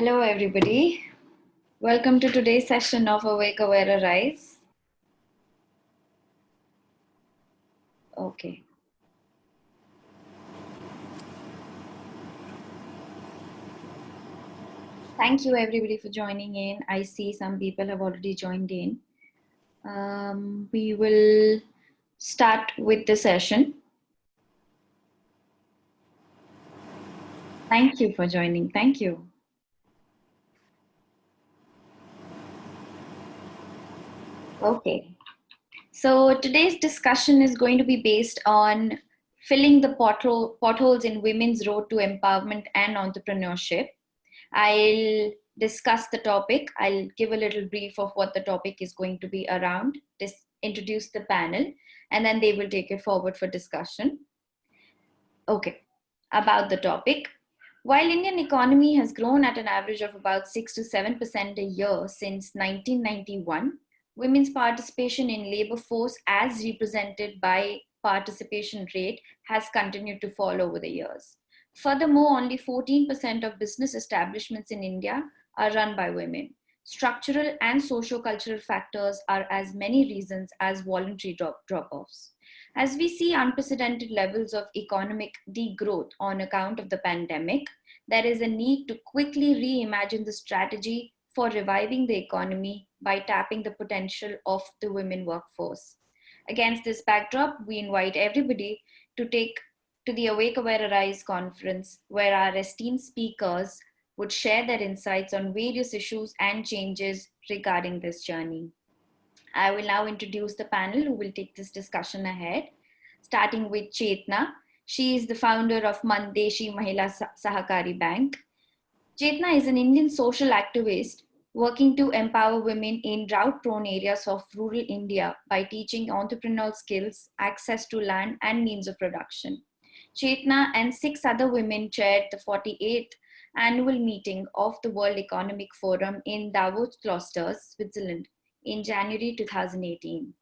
Hello, everybody. Welcome to today's session of Awake, Aware, Arise. Okay. Thank you, everybody, for joining in. I see some people have already joined in. We will start with the session. Thank you for joining. Thank you. Okay. So today's discussion is going to be based on filling the potholes in women's road to empowerment and entrepreneurship. I'll discuss the topic. I'll give a little brief of what the topic is going to be around, introduce the panel, and then they will take it forward for discussion. Okay, about the topic. While Indian economy has grown at an average of about 6 to 7% a year since 1991, women's participation in labor force as represented by participation rate has continued to fall over the years. Furthermore, only 14% of business establishments in India are run by women. Structural and socio-cultural factors are as many reasons as voluntary drop-offs. As we see unprecedented levels of economic degrowth on account of the pandemic, there is a need to quickly reimagine the strategy for reviving the economy by tapping the potential of the women workforce. Against this backdrop, we invite everybody to take to the Awake Aware Arise conference, where our esteemed speakers would share their insights on various issues and changes regarding this journey. I will now introduce the panel who will take this discussion ahead, starting with Chetna. She is the founder of Mann, Deshi, Mahila, Sahakari Bank. Chetna is an Indian social activist working to empower women in drought-prone areas of rural India by teaching entrepreneurial skills, access to land, and means of production. Chetna and 6 other women chaired the 48th annual meeting of the World Economic Forum in Davos, Switzerland in January 2018.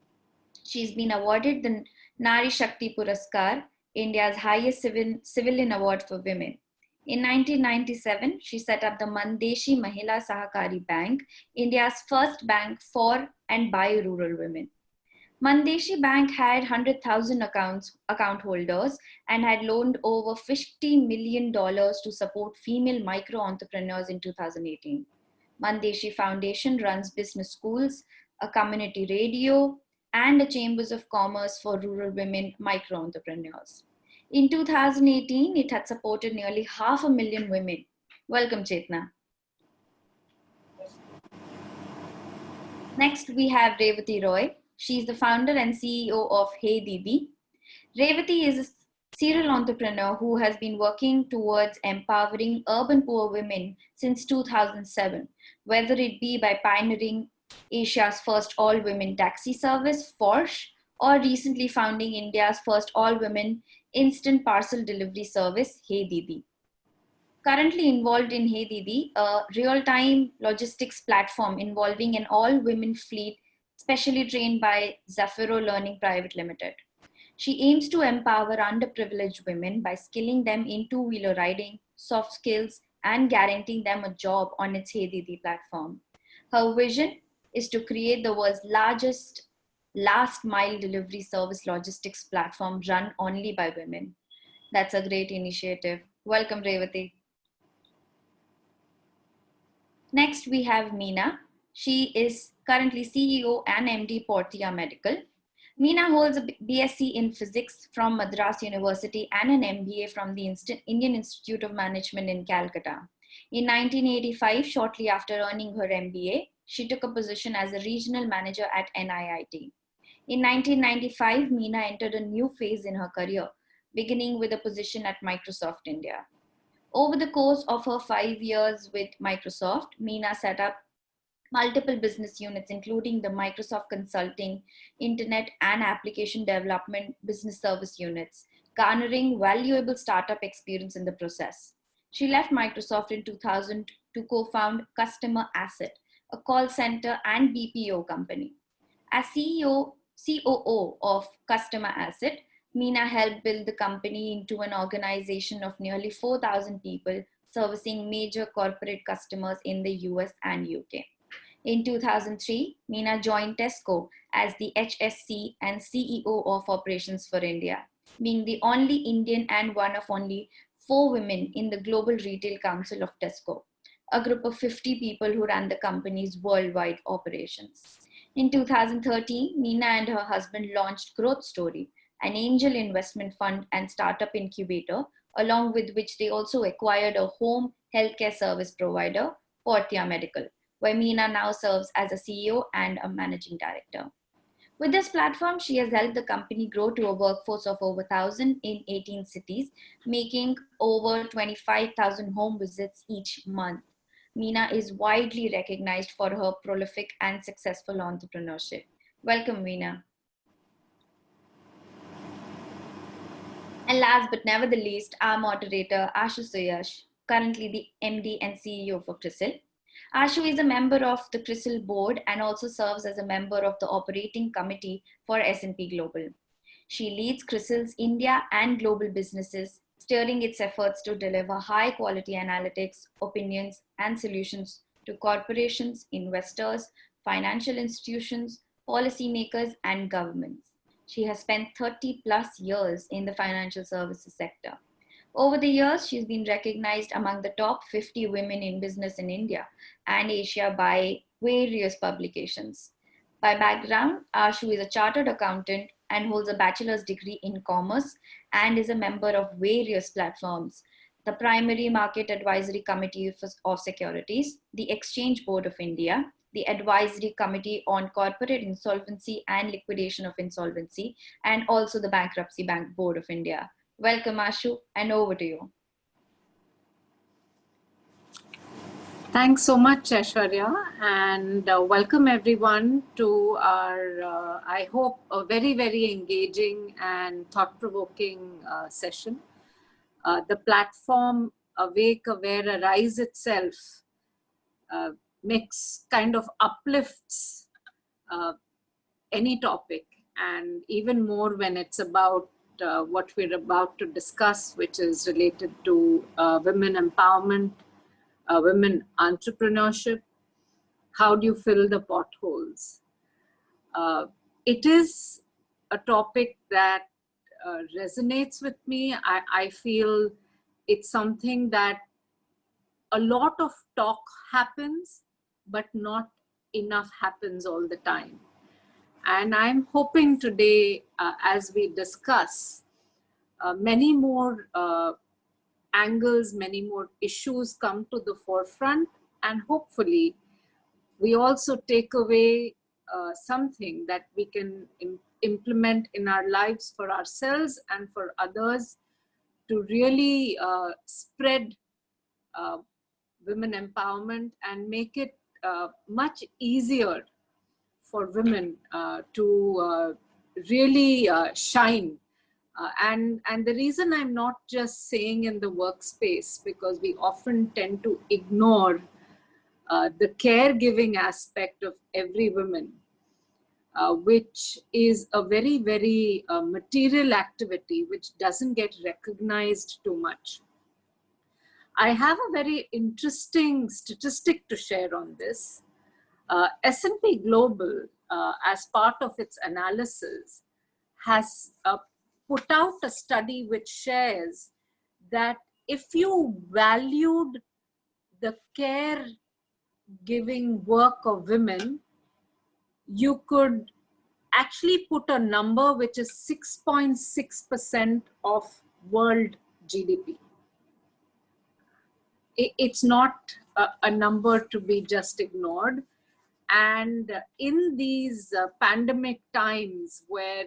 She's been awarded the Nari Shakti Puraskar, India's highest civilian award for women. In 1997, she set up the Mann, Deshi Mahila Sahakari Bank, India's first bank for and by rural women. Mann Deshi Bank had 100,000 account holders and had loaned over $50 million to support female micro entrepreneurs in 2018. Mann Deshi Foundation runs business schools, a community radio, and a chambers of commerce for rural women micro entrepreneurs. In 2018, it had supported nearly 500,000 women. Welcome, Chetna. Next, we have Revathi Roy. She's the founder and CEO of Hey Deedee. Revathi is a serial entrepreneur who has been working towards empowering urban poor women since 2007, whether it be by pioneering Asia's first all-women taxi service, Forsh, or recently founding India's first all-women instant parcel delivery service, Hey Deedee. Currently involved in Hey Deedee, a real-time logistics platform involving an all-women fleet specially trained by Zafiro Learning Private Limited. She aims to empower underprivileged women by skilling them in two-wheeler riding, soft skills, and guaranteeing them a job on its Hey Deedee platform. Her vision is to create the world's largest last-mile delivery service logistics platform run only by women. That's a great initiative. Welcome, Revathi. Next, we have Meena. She is currently CEO and MD Portea Medical. Meena holds a BSc in Physics from Madras University and an MBA from the Indian Institute of Management in Calcutta. In 1985, shortly after earning her MBA, she took a position as a regional manager at NIIT. In 1995, Meena entered a new phase in her career, beginning with a position at Microsoft India. Over the course of her 5 years with Microsoft, Meena set up multiple business units, including the Microsoft Consulting, Internet and Application Development business service units, garnering valuable startup experience in the process. She left Microsoft in 2000 to co-found Customer Asset, a call center and BPO company. As COO of Customer Asset, Meena helped build the company into an organization of nearly 4,000 people servicing major corporate customers in the US and UK. In 2003, Meena joined Tesco as the HSC and CEO of Operations for India, being the only Indian and one of only 4 women in the Global Retail Council of Tesco, a group of 50 people who ran the company's worldwide operations. In 2013, Meena and her husband launched Growth Story, an angel investment fund and startup incubator, along with which they also acquired a home healthcare service provider, Portea Medical, where Meena now serves as a CEO and a managing director. With this platform, she has helped the company grow to a workforce of over 1,000 in 18 cities, making over 25,000 home visits each month. Meena is widely recognized for her prolific and successful entrepreneurship. Welcome, Meena. And last but never the least, our moderator, Ashu Suyash, currently the MD and CEO for CRISIL. Ashu is a member of the CRISIL board and also serves as a member of the operating committee for S&P Global. She leads CRISIL's India and global businesses, steering its efforts to deliver high quality analytics, opinions, and solutions to corporations, investors, financial institutions, policymakers, and governments. She has spent 30 plus years in the financial services sector. Over the years, she's been recognized among the top 50 women in business in India and Asia by various publications. By background, Ashu is a chartered accountant and holds a bachelor's degree in commerce and is a member of various platforms: the Primary Market Advisory Committee of Securities, the Exchange Board of India, the Advisory Committee on Corporate Insolvency and Liquidation of Insolvency, and also the Bankruptcy Bank Board of India. Welcome, Ashu, and over to you. Thanks so much, Aishwarya, and welcome everyone to our, I hope, a very, very engaging and thought-provoking session. The platform Awake, Aware, Arise itself kind of uplifts any topic, and even more when it's about what we're about to discuss, which is related to women empowerment, women entrepreneurship. How do you fill the potholes? It is a topic that resonates with me. I feel it's something that a lot of talk happens, but not enough happens all the time. And I'm hoping today, as we discuss, many more angles, many more issues come to the forefront, and hopefully we also take away something that we can implement in our lives for ourselves and for others to really spread women empowerment and make it much easier for women to really shine. And the reason I'm not just saying in the workspace, because we often tend to ignore the caregiving aspect of every woman, which is a very, very material activity which doesn't get recognized too much. I have a very interesting statistic to share on this. S&P Global, as part of its analysis, has put out a study which shares that if you valued the caregiving work of women, you could actually put a number which is 6.6% of world GDP. It's not a number to be just ignored. And in these pandemic times where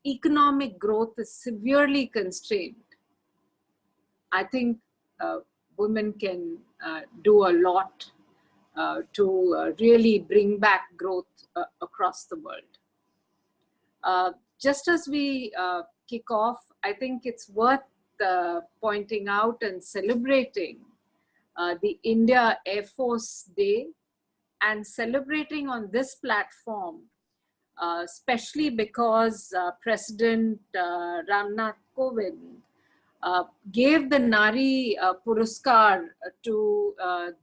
economic growth is severely constrained, I think women can do a lot to really bring back growth across the world. Just as we kick off, I think it's worth pointing out and celebrating the India Air Force Day, and celebrating on this platform, especially because President Ramnath Kovind gave the Nari Puruskar to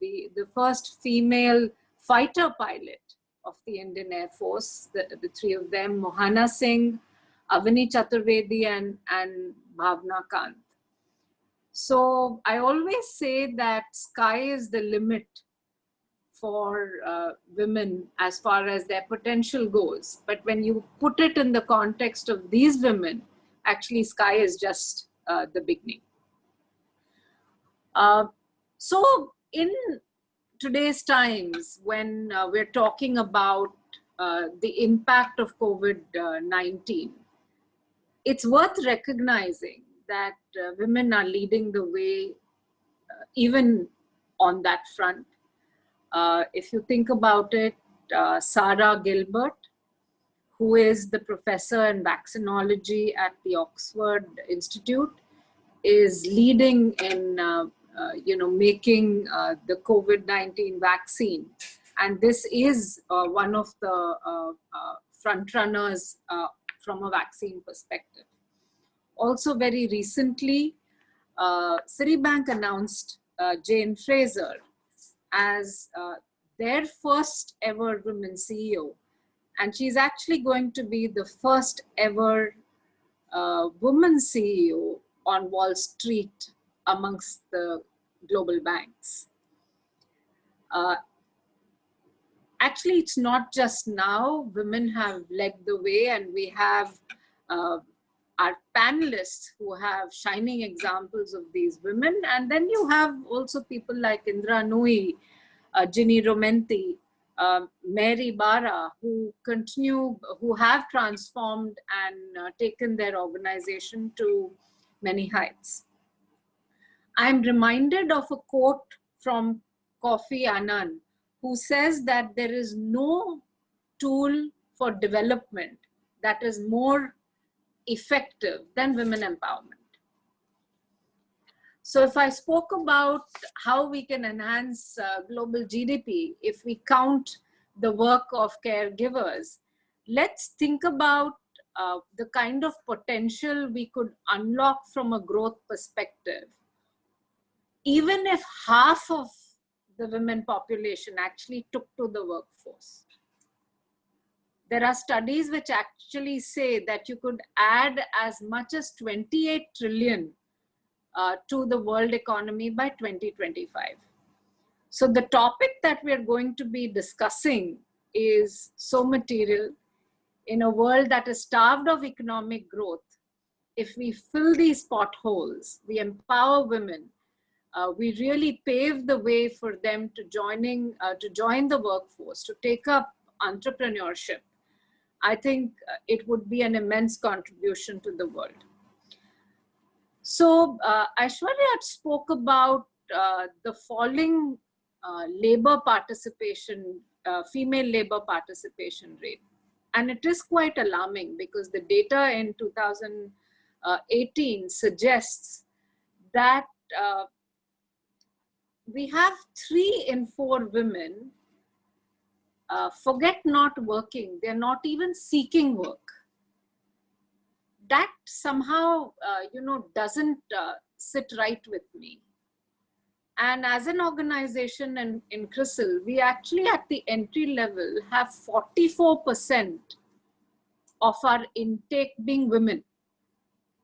the first female fighter pilot of the Indian Air Force, the three of them, Mohana Singh, Avani Chaturvedi, and Bhavna Kant. So I always say that sky is the limit for women as far as their potential goes. But when you put it in the context of these women, actually sky is just the beginning. So in today's times, when we're talking about the impact of COVID-19, it's worth recognizing that women are leading the way even on that front. If you think about it, Sarah Gilbert, who is the professor in vaccinology at the Oxford Institute, is leading in making the COVID-19 vaccine. And this is one of the front runners from a vaccine perspective. Also very recently, Citibank announced Jane Fraser as their first ever women CEO. And she's actually going to be the first ever woman CEO on Wall Street amongst the global banks. Actually, it's not just now. Women have led the way, and we have our panelists who have shining examples of these women. And then you have also people like Indra Nui, Ginny Romenti, Mary Bara, who have transformed and taken their organization to many heights. I'm reminded of a quote from Kofi Annan, who says that there is no tool for development that is more effective than women empowerment. So if I spoke about how we can enhance global GDP, if we count the work of caregivers, let's think about the kind of potential we could unlock from a growth perspective. Even if half of the women population actually took to the workforce. There are studies which actually say that you could add as much as 28 trillion to the world economy by 2025. So the topic that we're going to be discussing is so material. In a world that is starved of economic growth, if we fill these potholes, we empower women, we really pave the way for them to join the workforce, to take up entrepreneurship, I think it would be an immense contribution to the world. So Aishwarya spoke about the falling labor participation, female labor participation rate. And it is quite alarming because the data in 2018 suggests that we have 3 in 4 women forget not working. They're not even seeking work. That somehow, doesn't sit right with me. And as an organization in CRISIL, we actually at the entry level have 44% of our intake being women.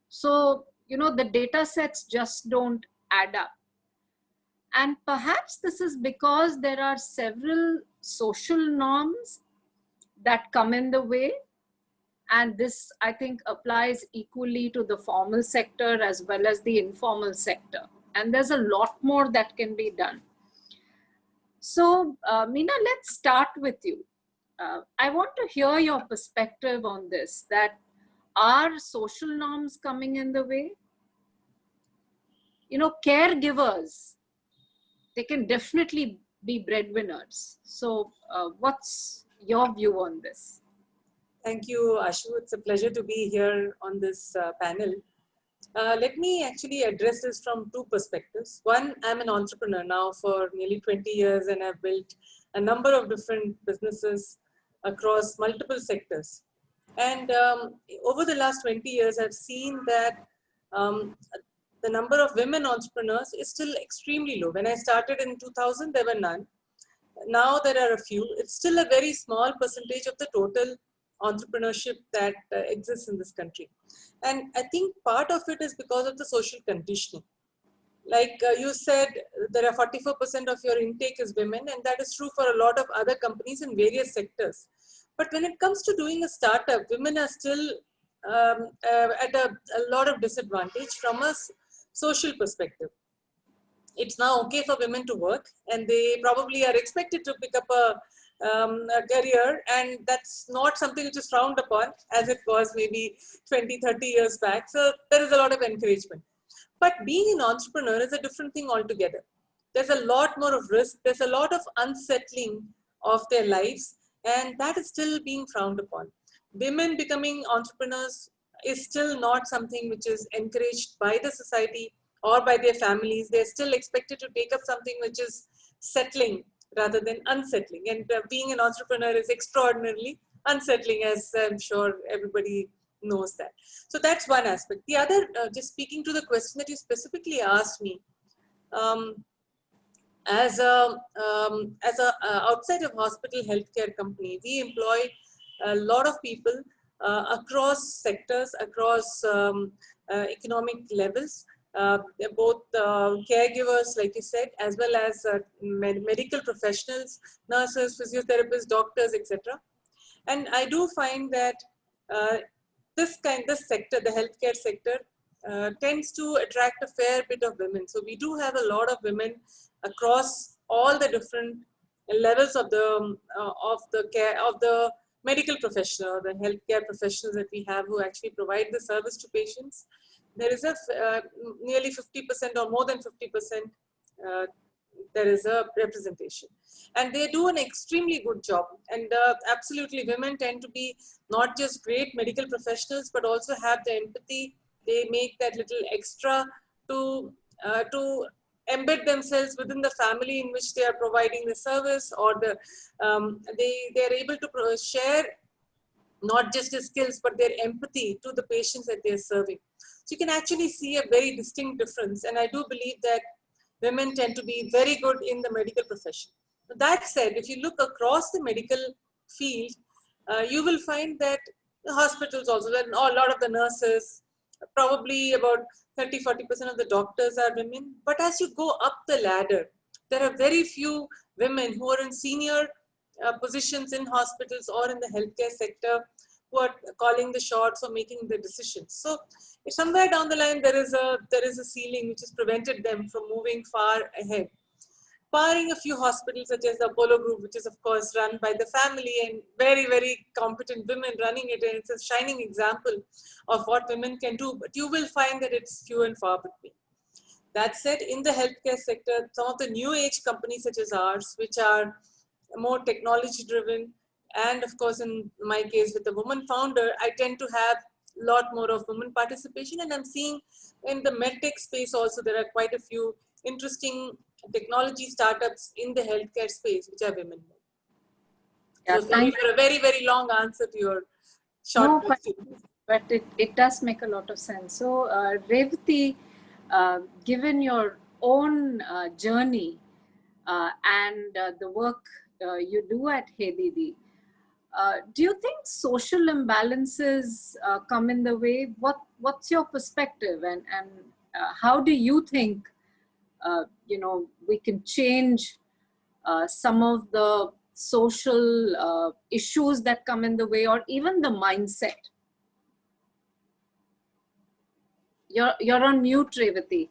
So, the data sets just don't add up. And perhaps this is because there are several social norms that come in the way. And this, I think, applies equally to the formal sector as well as the informal sector. And there's a lot more that can be done. So, Meena, let's start with you. I want to hear your perspective on this, that are social norms coming in the way? Caregivers, they can definitely be breadwinners. So what's your view on this? Thank you, Ashu. It's a pleasure to be here on this panel. Let me actually address this from 2 perspectives. One, I'm an entrepreneur now for nearly 20 years and I've built a number of different businesses across multiple sectors. And over the last 20 years, I've seen that the the number of women entrepreneurs is still extremely low. When I started in 2000, there were none. Now there are a few. It's still a very small percentage of the total entrepreneurship that exists in this country. And I think part of it is because of the social conditioning. Like you said, there are 44% of your intake is women, and that is true for a lot of other companies in various sectors. But when it comes to doing a startup, women are still at a lot of disadvantage from a social perspective. It's now okay for women to work, and they probably are expected to pick up a career, and that's not something which is frowned upon as it was maybe 20, 30 years back. So there is a lot of encouragement. But being an entrepreneur is a different thing altogether. There's a lot more of risk. There's a lot of unsettling of their lives, and that is still being frowned upon. Women becoming entrepreneurs is still not something which is encouraged by the society or by their families. They're still expected to take up something which is settling rather than unsettling. And being an entrepreneur is extraordinarily unsettling, as I'm sure everybody knows that. So that's one aspect. The other, just speaking to the question that you specifically asked me, as a outside of hospital healthcare company, we employ a lot of people across sectors, across economic levels. They're both caregivers, like you said, as well as medical professionals, nurses, physiotherapists, doctors, etc. And I do find that this sector, the healthcare sector, tends to attract a fair bit of women. So we do have a lot of women across all the different levels of the medical professional, the healthcare professionals that we have who actually provide the service to patients. There is a nearly 50% or more than 50%. There is a representation, and they do an extremely good job. And absolutely, women tend to be not just great medical professionals, but also have the empathy. They make that little extra to embed themselves within the family in which they are providing the service, or they are able to share not just their skills, but their empathy to the patients that they are serving. So you can actually see a very distinct difference. And I do believe that women tend to be very good in the medical profession. That said, if you look across the medical field, you will find that the hospitals also, a lot of the nurses, probably about 30–40% of the doctors are women. But as you go up the ladder, there are very few women who are in senior positions in hospitals or in the healthcare sector who are calling the shots or making the decisions. So if somewhere down the line there is a ceiling which has prevented them from moving far ahead. Barring a few hospitals such as the Apollo Group, which is of course run by the family and very, very competent women running it, and it's a shining example of what women can do, but you will find that it's few and far between. That said, in the healthcare sector, some of the new age companies such as ours, which are more technology driven, and of course in my case with the woman founder, I tend to have a lot more of women participation. And I'm seeing in the medtech space also there are quite a few interesting technology startups in the healthcare space which are women. Yeah, so sorry for a very, very long answer to your short question. But it does make a lot of sense. So Revathi, given your own journey and the work you do at Deedee, do you think social imbalances come in the way? What's your perspective, and how do you think we can change some of the social issues that come in the way, or even the mindset? You're on mute, Revathi.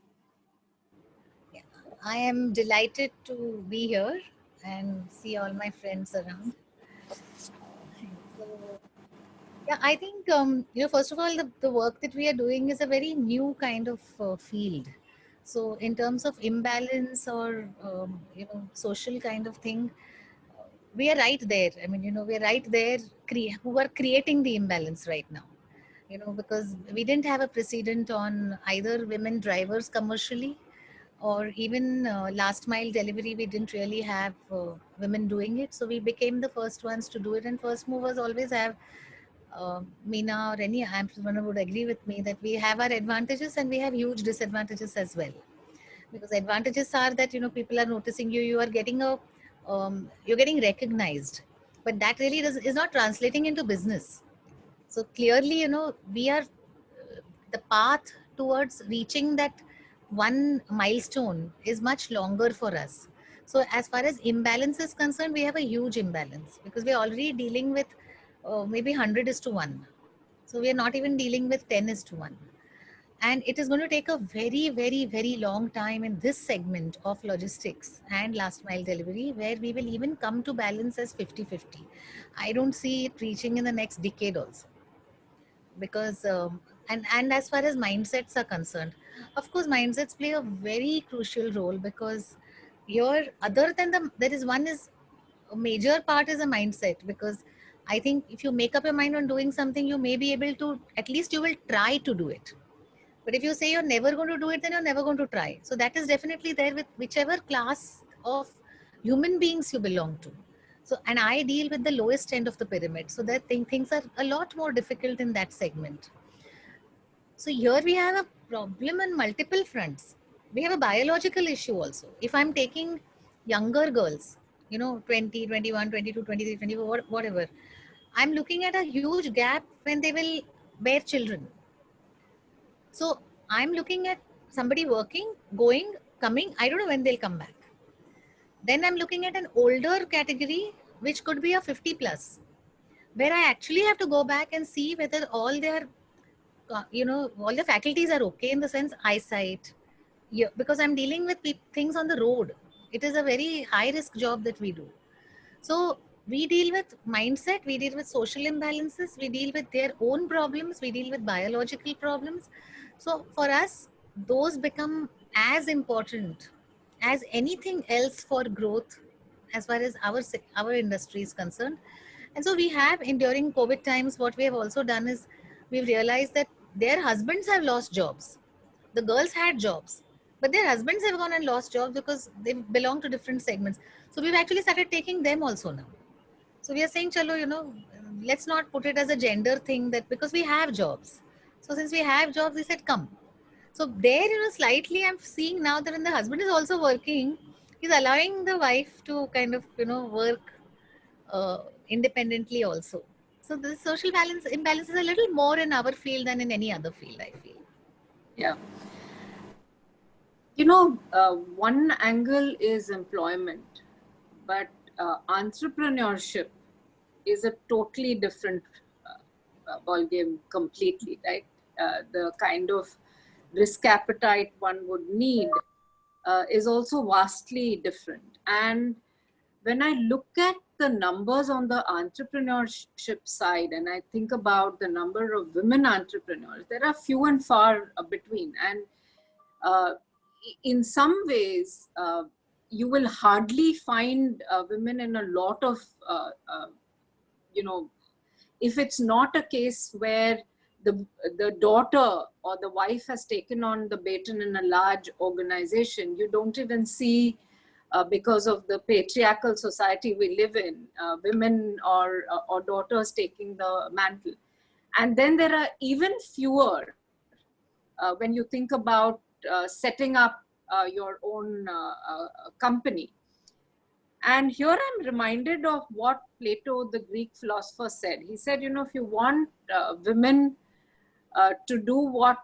Yeah, I am delighted to be here and see all my friends around. So, yeah, I think first of all, the work that we are doing is a very new kind of field. So, in terms of imbalance or social kind of thing, we are right there. I mean, we are right there who are creating the imbalance right now. Because we didn't have a precedent on either women drivers commercially, or even last mile delivery. We didn't really have women doing it. So we became the first ones to do it. And first movers always have Meena or any entrepreneur would agree with me that we have our advantages and we have huge disadvantages as well. Because advantages are that people are noticing you, you are getting you're getting recognized, but that really is not translating into business. So clearly, we are the path towards reaching that one milestone is much longer for us. So as far as imbalance is concerned, we have a huge imbalance because we're already dealing with maybe 100 is to 1. So we are not even dealing with 10 is to 1. And it is going to take a very, very, very long time in this segment of logistics and last mile delivery where we will even come to balance as 50-50. I don't see it reaching in the next decade also, because and as far as mindsets are concerned, of course mindsets play a very crucial role, because your other than there is one is a major part is a mindset. Because I think if you make up your mind on doing something, you may be able to, at least you will try to do it. But if you say you're never going to do it, then you're never going to try. So that is definitely there with whichever class of human beings you belong to. So, and I deal with the lowest end of the pyramid. So that things are a lot more difficult in that segment. So here we have a problem on multiple fronts. We have a biological issue also. If I'm taking younger girls, 20, 21, 22, 23, 24, whatever, I'm looking at a huge gap when they will bear children. So I'm looking at somebody working, going, coming. I don't know when they'll come back. Then I'm looking at an older category, which could be a 50 plus, where I actually have to go back and see whether all their, all the faculties are okay in the sense eyesight. Yeah, because I'm dealing with things on the road. It is a very high risk job that we do. So we deal with mindset, we deal with social imbalances, we deal with their own problems, we deal with biological problems. So for us, those become as important as anything else for growth as far as our industry is concerned. And so we have, in during COVID times, what we have also done is we've realized that their husbands have lost jobs. The girls had jobs, but their husbands have gone and lost jobs because they belong to different segments. So we've actually started taking them also now. So we are saying, chalo, let's not put it as a gender thing, that because we have jobs. So since we have jobs, we said, come. So there, slightly I'm seeing now that when the husband is also working, he's allowing the wife to kind of, work independently also. So the social imbalance is a little more in our field than in any other field, I feel. Yeah. One angle is employment, but entrepreneurship is a totally different ball game completely, right? The kind of risk appetite one would need is also vastly different. And when I look at the numbers on the entrepreneurship side, and I think about the number of women entrepreneurs, there are few and far between. And in some ways, you will hardly find women in a lot of, if it's not a case where the daughter or the wife has taken on the baton in a large organization, you don't even see, because of the patriarchal society we live in, women or daughters taking the mantle. And then there are even fewer when you think about setting up your own company. And here I'm reminded of what Plato, the Greek philosopher, said. He said, if you want women to do what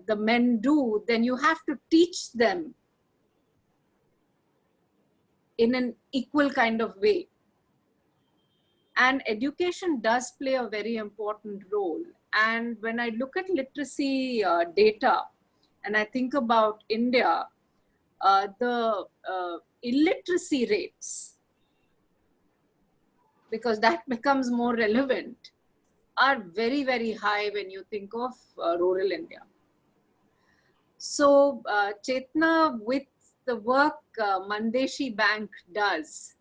the men do, then you have to teach them in an equal kind of way. And education does play a very important role. And when I look at literacy data, and I think about India, the illiteracy rates, because that becomes more relevant, are very, very high when you think of rural India. So Chetna, with the work Mandeshi Bank does,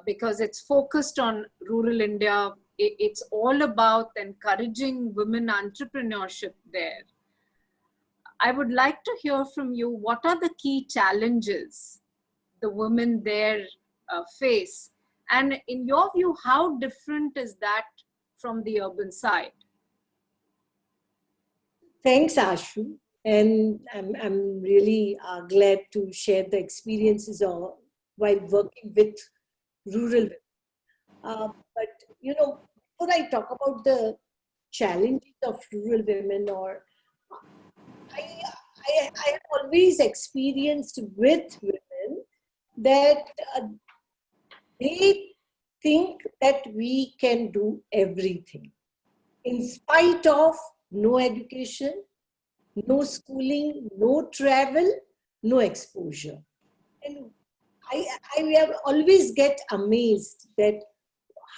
because it's focused on rural India, it's all about encouraging women entrepreneurship there. I would like to hear from you, what are the key challenges the women there face? And in your view, how different is that from the urban side? Thanks, Ashu. And I'm really glad to share the experiences while working with rural women. But, before I talk about the challenges of rural women, I have always experienced with women that they think that we can do everything in spite of no education, no schooling, no travel, no exposure. And I have always get amazed that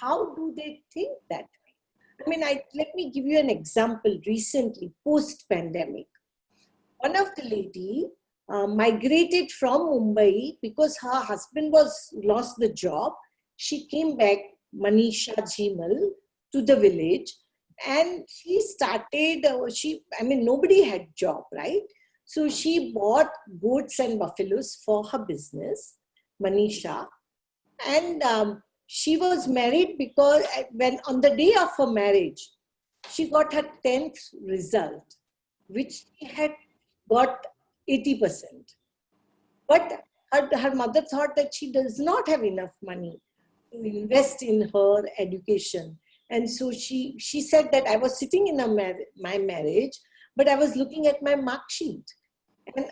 how do they think that way? I mean, let me give you an example. Recently, post-pandemic, one of the lady migrated from Mumbai because her husband lost the job. She came back, Manisha Jimal, to the village, and she started. Nobody had job, right? So she bought goats and buffaloes for her business, Manisha, and she was married because when on the day of her marriage, she got her 10th result, which she had got 80%. But her mother thought that she does not have enough money to invest in her education. And so she said that I was sitting in my marriage, but I was looking at my mark sheet. And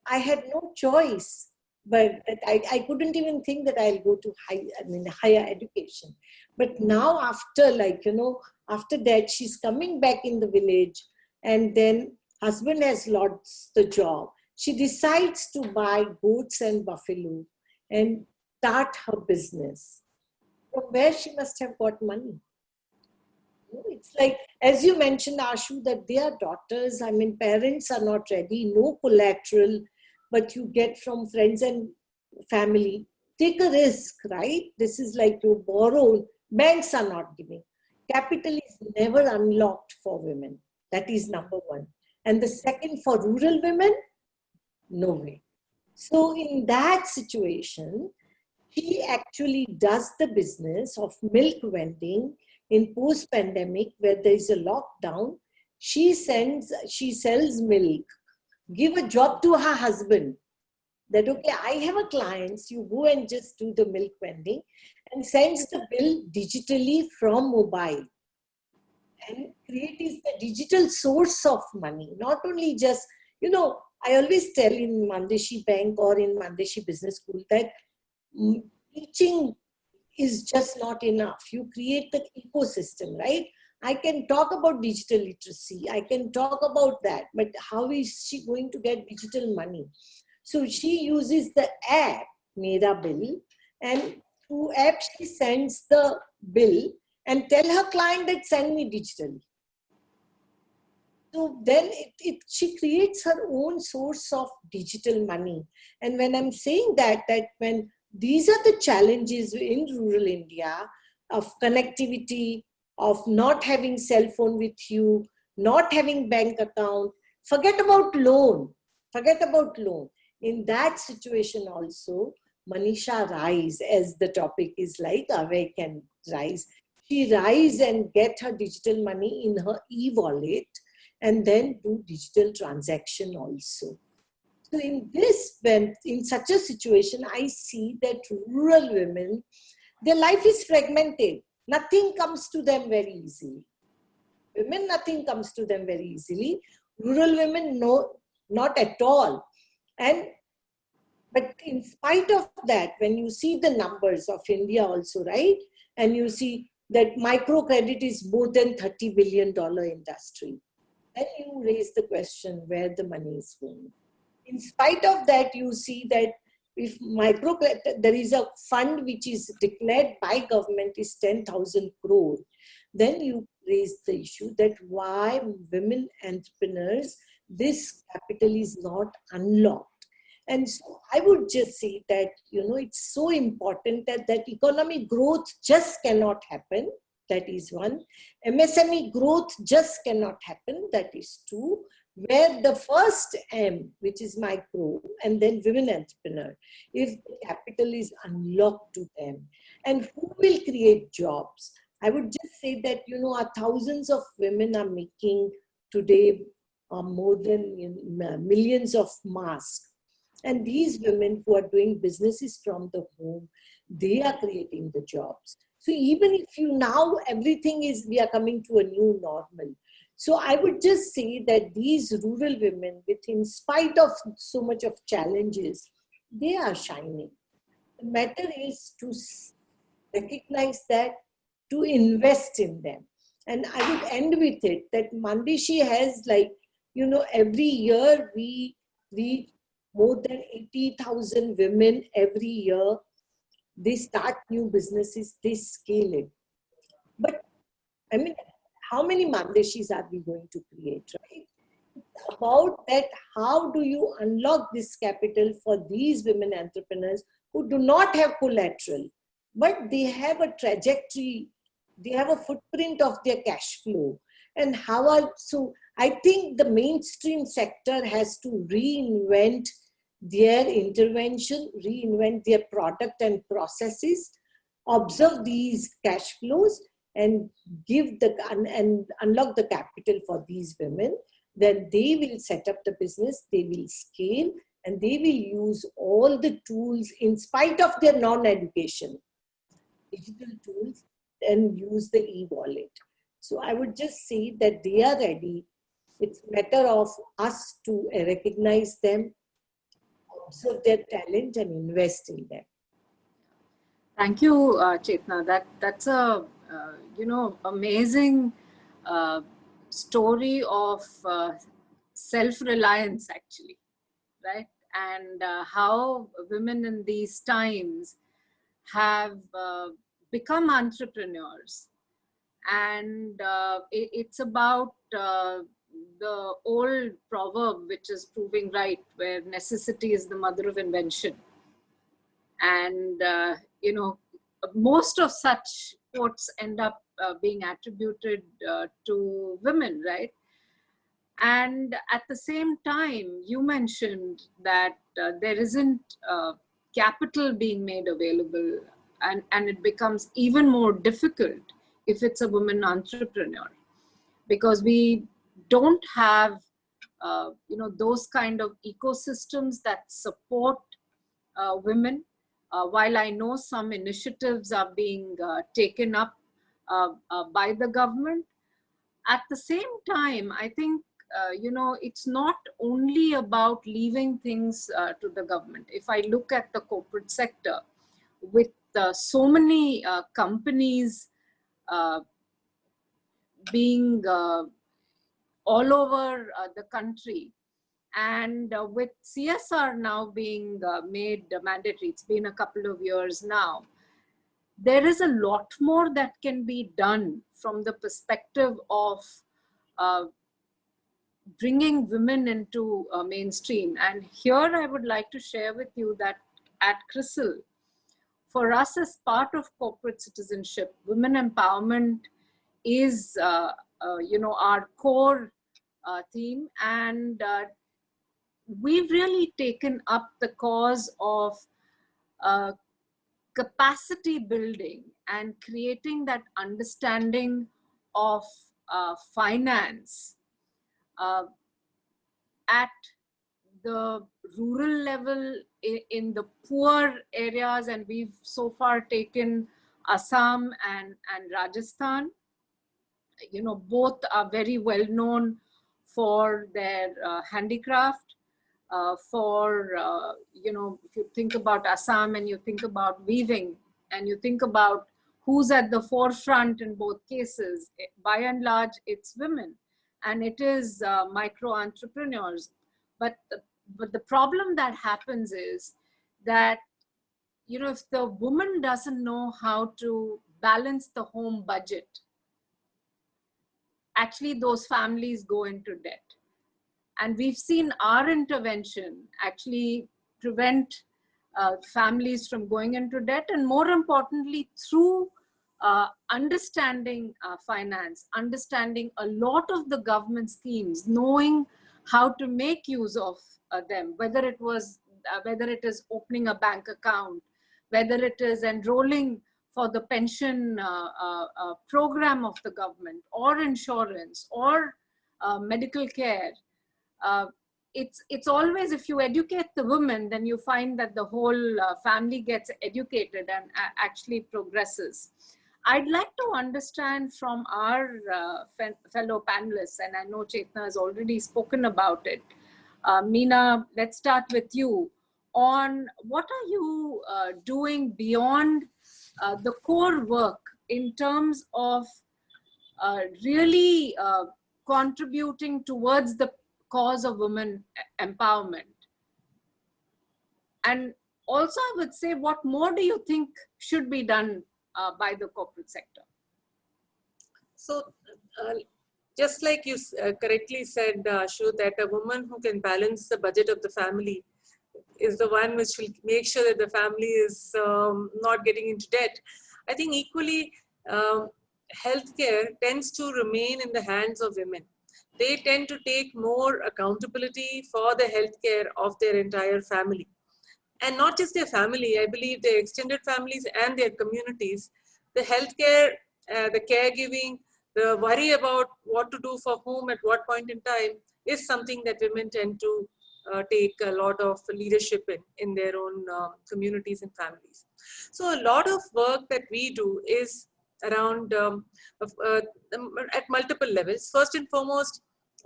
I had no choice, but I couldn't even think that I'll go to higher education. But now after that, she's coming back in the village, and then husband has lost the job. She decides to buy goats and buffalo and start her business. From where she must have got money? It's like, as you mentioned, Ashu, that they are daughters. I mean, parents are not ready, no collateral, but you get from friends and family. Take a risk, right? This is like you borrow. Banks are not giving. Capital is never unlocked for women. That is number one. And the second, for rural women, no way. So in that situation, she actually does the business of milk vending in post-pandemic, where there is a lockdown. She sells milk, give a job to her husband. That, okay, I have a client, you go and just do the milk vending, and sends the bill digitally from mobile. And creates the digital source of money, not only just, I always tell in Mandeshi Bank or in Mandeshi Business School that teaching is just not enough. You create the ecosystem, right? I can talk about digital literacy, I can talk about that, but how is she going to get digital money? So she uses the app, Mera Bill, and through app she sends the bill and tell her client that send me digitally. So then she creates her own source of digital money. And when I'm saying that when these are the challenges in rural India of connectivity, of not having cell phone with you, not having bank account, forget about loan. In that situation also, Manisha rise, as the topic is like, awake and rise. She rise and get her digital money in her e-wallet and then do digital transaction also. So in such a situation, I see that rural women, their life is fragmented. Nothing comes to them very easily. Women, nothing comes to them very easily. Rural women, no, not at all. But in spite of that, when you see the numbers of India also, right? And you see that microcredit is more than $30 billion industry. Then you raise the question where the money is going. In spite of that, you see that if there is a fund which is declared by government is 10,000 crore, then you raise the issue that why women entrepreneurs, this capital is not unlocked. And so I would just say that, it's so important that economic growth just cannot happen. That is one. MSME growth just cannot happen. That is two. Where the first M, which is micro, and then women entrepreneur, if the capital is unlocked to them, and who will create jobs? I would just say that, our thousands of women are making today more than millions of masks. And these women who are doing businesses from the home, they are creating the jobs. So even if now everything is, we are coming to a new normal. So I would just say that these rural women, in spite of so much of challenges, they are shining. The matter is to recognize that, to invest in them. And I would end with it that Mandeshi has, like, every year we reach more than 80,000 women every year. They start new businesses, they scale it. But I mean, how many Mandeshis are we going to create, right? It's about that, how do you unlock this capital for these women entrepreneurs who do not have collateral, but they have a trajectory, they have a footprint of their cash flow. And so I think the mainstream sector has to reinvent their intervention, reinvent their product and processes, observe these cash flows, and and unlock the capital for these women. Then they will set up the business, they will scale, and they will use all the tools in spite of their non-education, digital tools, and use the e-wallet. So I would just say that they are ready. It's a matter of us to recognize them, observe their talent, and invest in them. Thank you, Chetna. That's a amazing story of self-reliance, actually, right? And how women in these times have become entrepreneurs. And it's about the old proverb, which is proving right, where necessity is the mother of invention. And most of such quotes end up being attributed to women, right? And at the same time, you mentioned that there isn't capital being made available, and it becomes even more difficult if it's a woman entrepreneur, because we don't have those kind of ecosystems that support women. While I know some initiatives are being taken up by the government, at the same time, I think it's not only about leaving things to the government. If I look at the corporate sector, with so many companies being all over the country, and with CSR now being made mandatory, it's been a couple of years now, there is a lot more that can be done from the perspective of bringing women into mainstream. And here I would like to share with you that at CRISIL, for us as part of corporate citizenship, women empowerment is our core theme. And we've really taken up the cause of capacity building and creating that understanding of finance at the rural level, in the poor areas. And we've so far taken Assam and Rajasthan. Both are very well known for their handicraft. If you think about Assam and you think about weaving, and you think about who's at the forefront in both cases, by and large, it's women, and it is micro entrepreneurs. But the problem that happens is that, if the woman doesn't know how to balance the home budget, actually those families go into debt. And we've seen our intervention actually prevent families from going into debt, and more importantly, through understanding finance, understanding a lot of the government schemes, knowing how to make use of them, whether it is opening a bank account, whether it is enrolling for the pension program of the government, or insurance, or medical care, it's always, if you educate the women, then you find that the whole family gets educated and actually progresses. I'd like to understand from our fellow panelists, and I know Chetna has already spoken about it. Meena, let's start with you on what are you doing beyond the core work in terms of really contributing towards the cause of women empowerment. And also, I would say, what more do you think should be done by the corporate sector? So, just like you correctly said, Ashu, that a woman who can balance the budget of the family is the one which will make sure that the family is not getting into debt. I think equally, healthcare tends to remain in the hands of women. They tend to take more accountability for the healthcare of their entire family. And not just their family, I believe their extended families and their communities. The healthcare, the caregiving, the worry about what to do for whom at what point in time is something that women tend to take a lot of leadership in their own communities and families. So a lot of work that we do is around at multiple levels. First and foremost,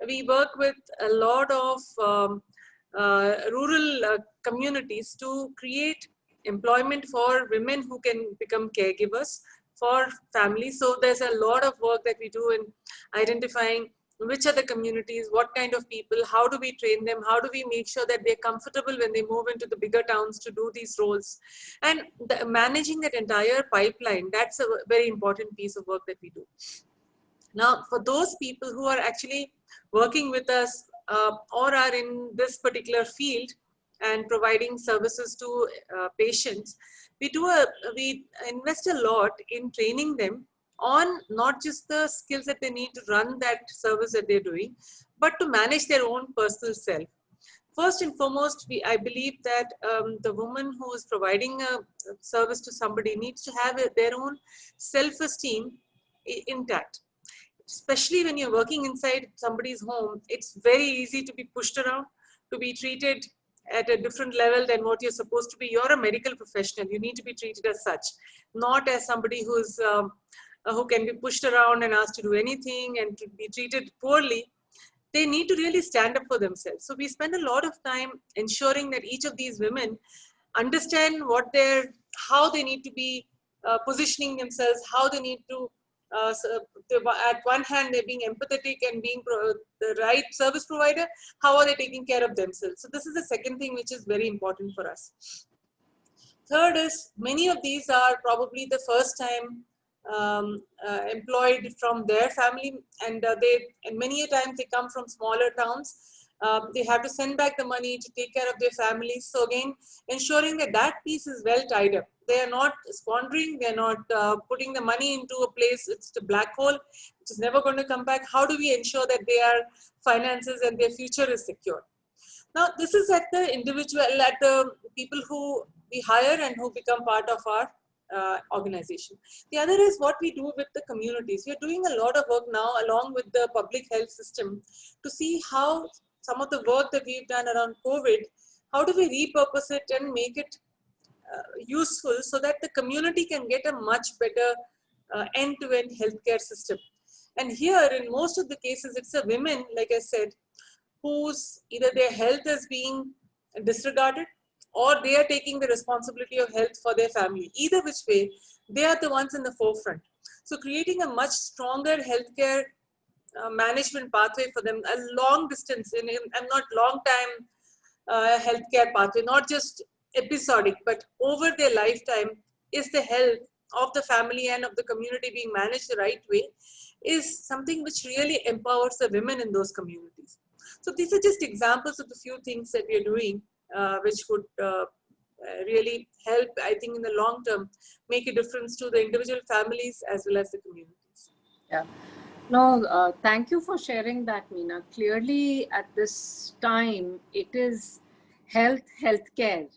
we work with a lot of rural communities to create employment for women who can become caregivers for families. So there's a lot of work that we do in identifying which are the communities, what kind of people, how do we train them, how do we make sure that they're comfortable when they move into the bigger towns to do these roles. And managing that entire pipeline, that's a very important piece of work that we do. Now, for those people who are actually working with us or are in this particular field and providing services to patients, we invest a lot in training them on not just the skills that they need to run that service that they're doing, but to manage their own personal self. First and foremost, I believe that the woman who is providing a service to somebody needs to have their own self-esteem intact. Especially when you're working inside somebody's home, it's very easy to be pushed around, to be treated at a different level than what you're supposed to be. You're a medical professional. You need to be treated as such, not as somebody who's who can be pushed around and asked to do anything and to be treated poorly. They need to really stand up for themselves. So we spend a lot of time ensuring that each of these women understand how they need to be positioning themselves, how they need to at one hand, they're being empathetic and being the right service provider. How are they taking care of themselves? So this is the second thing which is very important for us. Third is, many of these are probably the first time employed from their family, and many a times they come from smaller towns. They have to send back the money to take care of their families. So again, ensuring that piece is well tied up. They are not squandering, they are not putting the money into a place, it's a black hole, which is never going to come back. How do we ensure that their finances and their future is secure? Now, this is at the individual, at the people who we hire and who become part of our organization. The other is what we do with the communities. We're doing a lot of work now along with the public health system to see how some of the work that we've done around COVID, how do we repurpose it and make it useful so that the community can get a much better end-to-end healthcare system. And here, in most of the cases, it's the women, like I said, whose either their health is being disregarded or they are taking the responsibility of health for their family. Either which way, they are the ones in the forefront. So creating a much stronger healthcare management pathway for them, a long distance, and not long time healthcare pathway, not just episodic, but over their lifetime, is the health of the family and of the community being managed the right way, is something which really empowers the women in those communities. So these are just examples of the few things that we are doing, which would really help, I think, in the long term, make a difference to the individual families as well as the communities. Yeah. No, thank you for sharing that, Meena. Clearly, at this time, it is healthcare,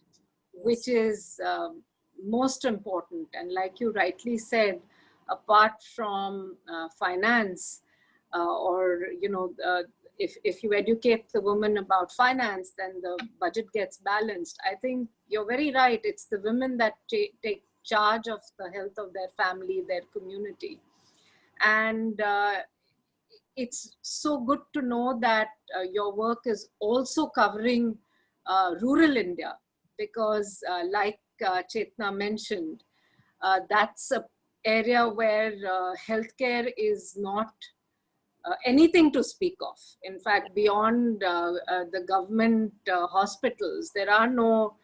which is most important. And like you rightly said, apart from finance, or if you educate the women about finance, then the budget gets balanced. I think you're very right. It's the women that take charge of the health of their family, their community. And it's so good to know that your work is also covering rural India, because like Chetna mentioned, that's an area where healthcare is not anything to speak of. In fact, beyond the government hospitals, there are no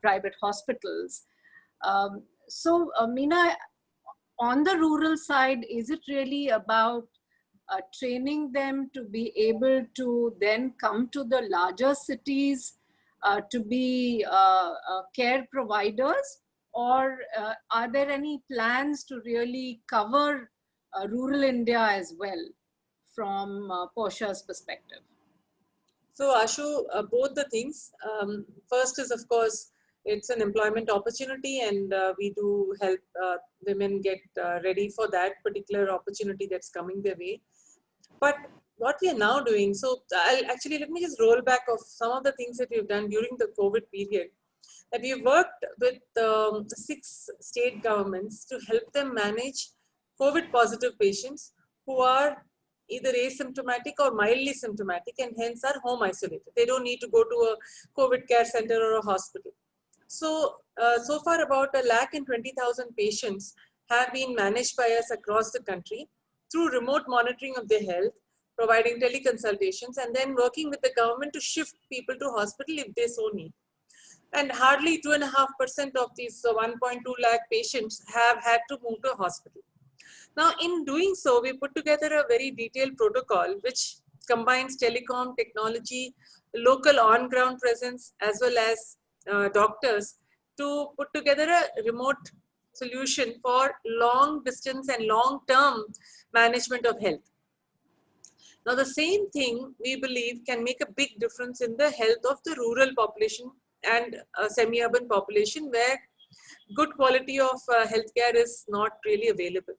private hospitals. So, Meena, on the rural side, is it really about training them to be able to then come to the larger cities to be care providers? Or are there any plans to really cover rural India as well from Portia's perspective? So Ashu, both the things. First is, of course, it's an employment opportunity, and we do help women get ready for that particular opportunity that's coming their way. But what we are now doing, so let me just roll back of some of the things that we've done during the COVID period. That we've worked with 6 state governments to help them manage COVID positive patients who are either asymptomatic or mildly symptomatic and hence are home isolated. They don't need to go to a COVID care center or a hospital. So, so far about 120,000 patients have been managed by us across the country through remote monitoring of their health, providing teleconsultations, and then working with the government to shift people to hospital if they so need. And hardly 2.5% of these 1.2 lakh patients have had to move to a hospital. Now, in doing so, we put together a very detailed protocol which combines telecom technology, local on-ground presence, as well as doctors to put together a remote solution for long distance and long-term management of health. Now, the same thing we believe can make a big difference in the health of the rural population and semi-urban population where good quality of healthcare is not really available.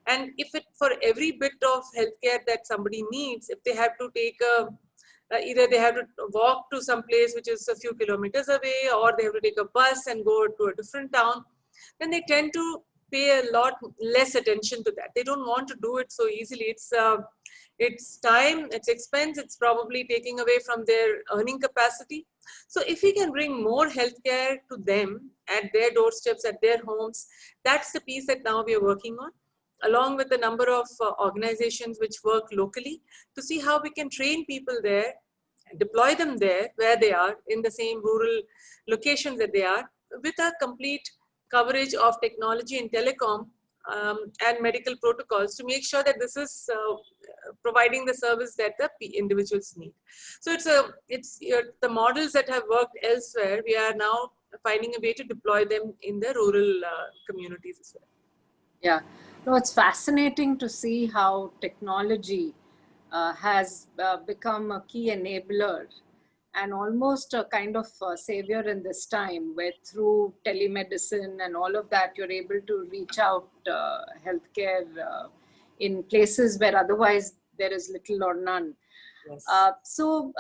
And if it, for every bit of healthcare that somebody needs, if they have to take either they have to walk to some place which is a few kilometers away, or they have to take a bus and go to a different town, then they tend to pay a lot less attention to that. They don't want to do it so easily. It's time, it's expense, it's probably taking away from their earning capacity. So if we can bring more healthcare to them at their doorsteps, at their homes, that's the piece that now we are working on, along with a number of organizations which work locally, to see how we can train people there, deploy them there where they are in the same rural locations that they are, with a complete coverage of technology and telecom and medical protocols to make sure that this is providing the service that the individuals need. So it's the models that have worked elsewhere, we are now finding a way to deploy them in the rural communities as well. Yeah, no, it's fascinating to see how technology has become a key enabler and almost a kind of savior in this time, where through telemedicine and all of that, you're able to reach out healthcare in places where otherwise there is little or none. Yes. So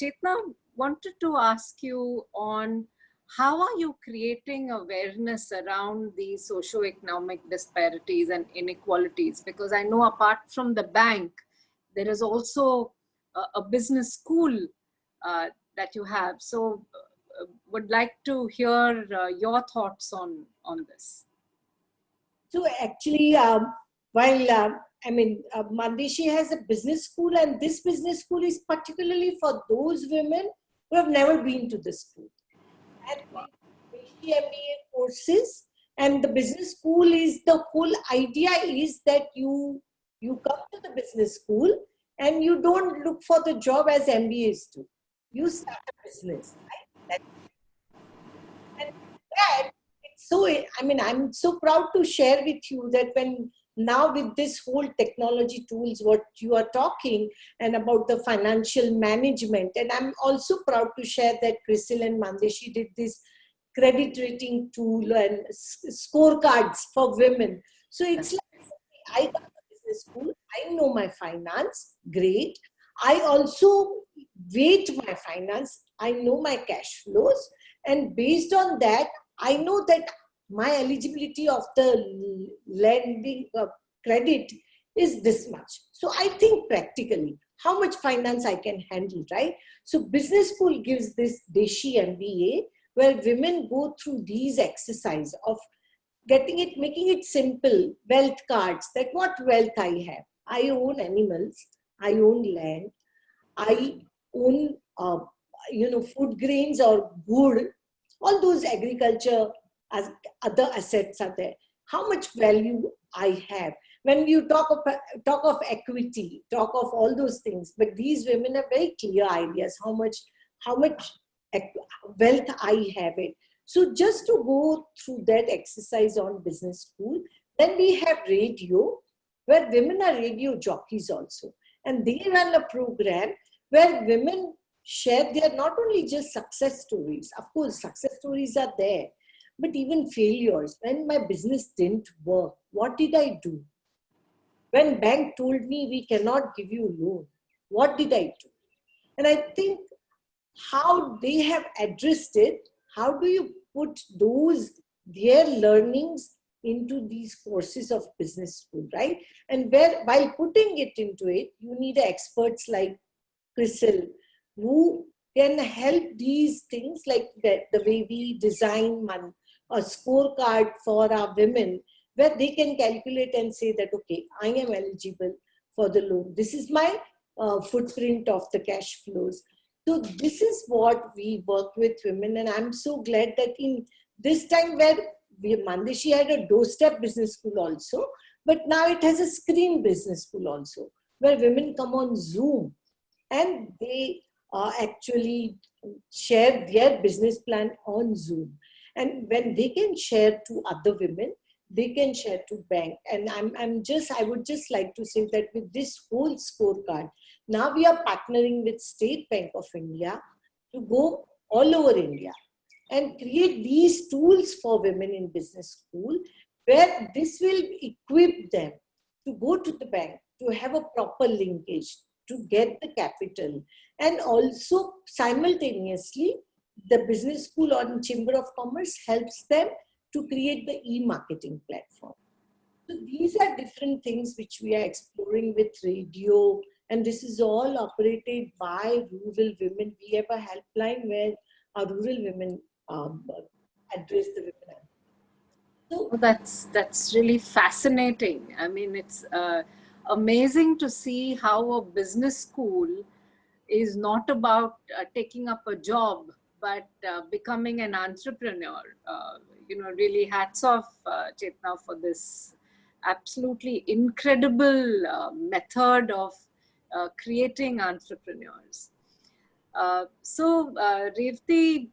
Chetna, wanted to ask you on how are you creating awareness around the socio-economic disparities and inequalities? Because I know apart from the bank, there is also a business school that you have. So would like to hear your thoughts on this. So actually, while Mandeshi has a business school, and this business school is particularly for those women who have never been to the school. And Deshi MBA courses, and the business school is, the whole idea is that you come to the business school and you don't look for the job as MBAs do. You start a business, right? And that, it's so, I'm so proud to share with you that when now with this whole technology tools, what you are talking and about the financial management, and I'm also proud to share that CRISIL and Mandeshi did this credit rating tool and scorecards for women. So it's like, I got to business school, I know my finance, great. I also weight my finance, I know my cash flows, and based on that, I know that my eligibility of the lending credit is this much. So I think practically how much finance I can handle, right? So business school gives this Deshi MBA where women go through these exercises of getting it, making it simple, wealth cards, that what wealth I have. I own animals, I own land, I own, food grains or wood, all those agriculture as other assets are there. How much value I have. When you talk of equity, talk of all those things, but these women have very clear ideas how much wealth I have it. So just to go through that exercise on business school, then we have radio, where women are radio jockeys also. And they run a program where women share their not only just success stories, of course, success stories are there, but even failures. When my business didn't work, what did I do? When bank told me we cannot give you loan, what did I do? And I think how they have addressed it, how do you put their learnings into these courses of business school, right? And where, while putting it into it, you need experts like CRISIL who can help these things, like the way we design a scorecard for our women, where they can calculate and say that, okay, I am eligible for the loan. This is my footprint of the cash flows. So this is what we work with women, and I'm so glad that in this time where Mandeshi had a doorstep business school also, but now it has a screen business school also, where women come on Zoom and they actually share their business plan on Zoom. And when they can share to other women, they can share to bank. And I would just like to say that with this whole scorecard, now we are partnering with State Bank of India to go all over India and create these tools for women in business school, where this will equip them to go to the bank, to have a proper linkage, to get the capital. And also simultaneously, the business school or Chamber of Commerce helps them to create the e-marketing platform. So these are different things which we are exploring with radio, and this is all operated by rural women. We have a helpline where our rural women address the women. So that's really fascinating. I mean, it's amazing to see how a business school is not about taking up a job, but becoming an entrepreneur. Really hats off, Chetna, for this absolutely incredible method of creating entrepreneurs. Revathi,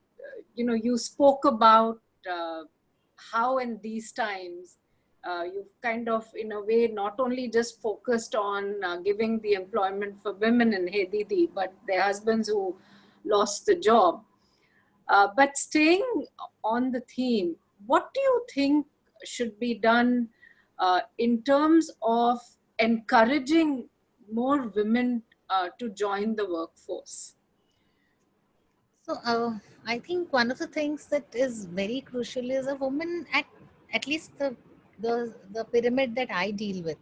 you spoke about how in these times you've kind of, in a way, not only just focused on giving the employment for women in Hey Deedee, but their husbands who lost the job. But staying on the theme, what do you think should be done in terms of encouraging more women to join the workforce? So I think one of the things that is very crucial is a woman at least the pyramid that I deal with.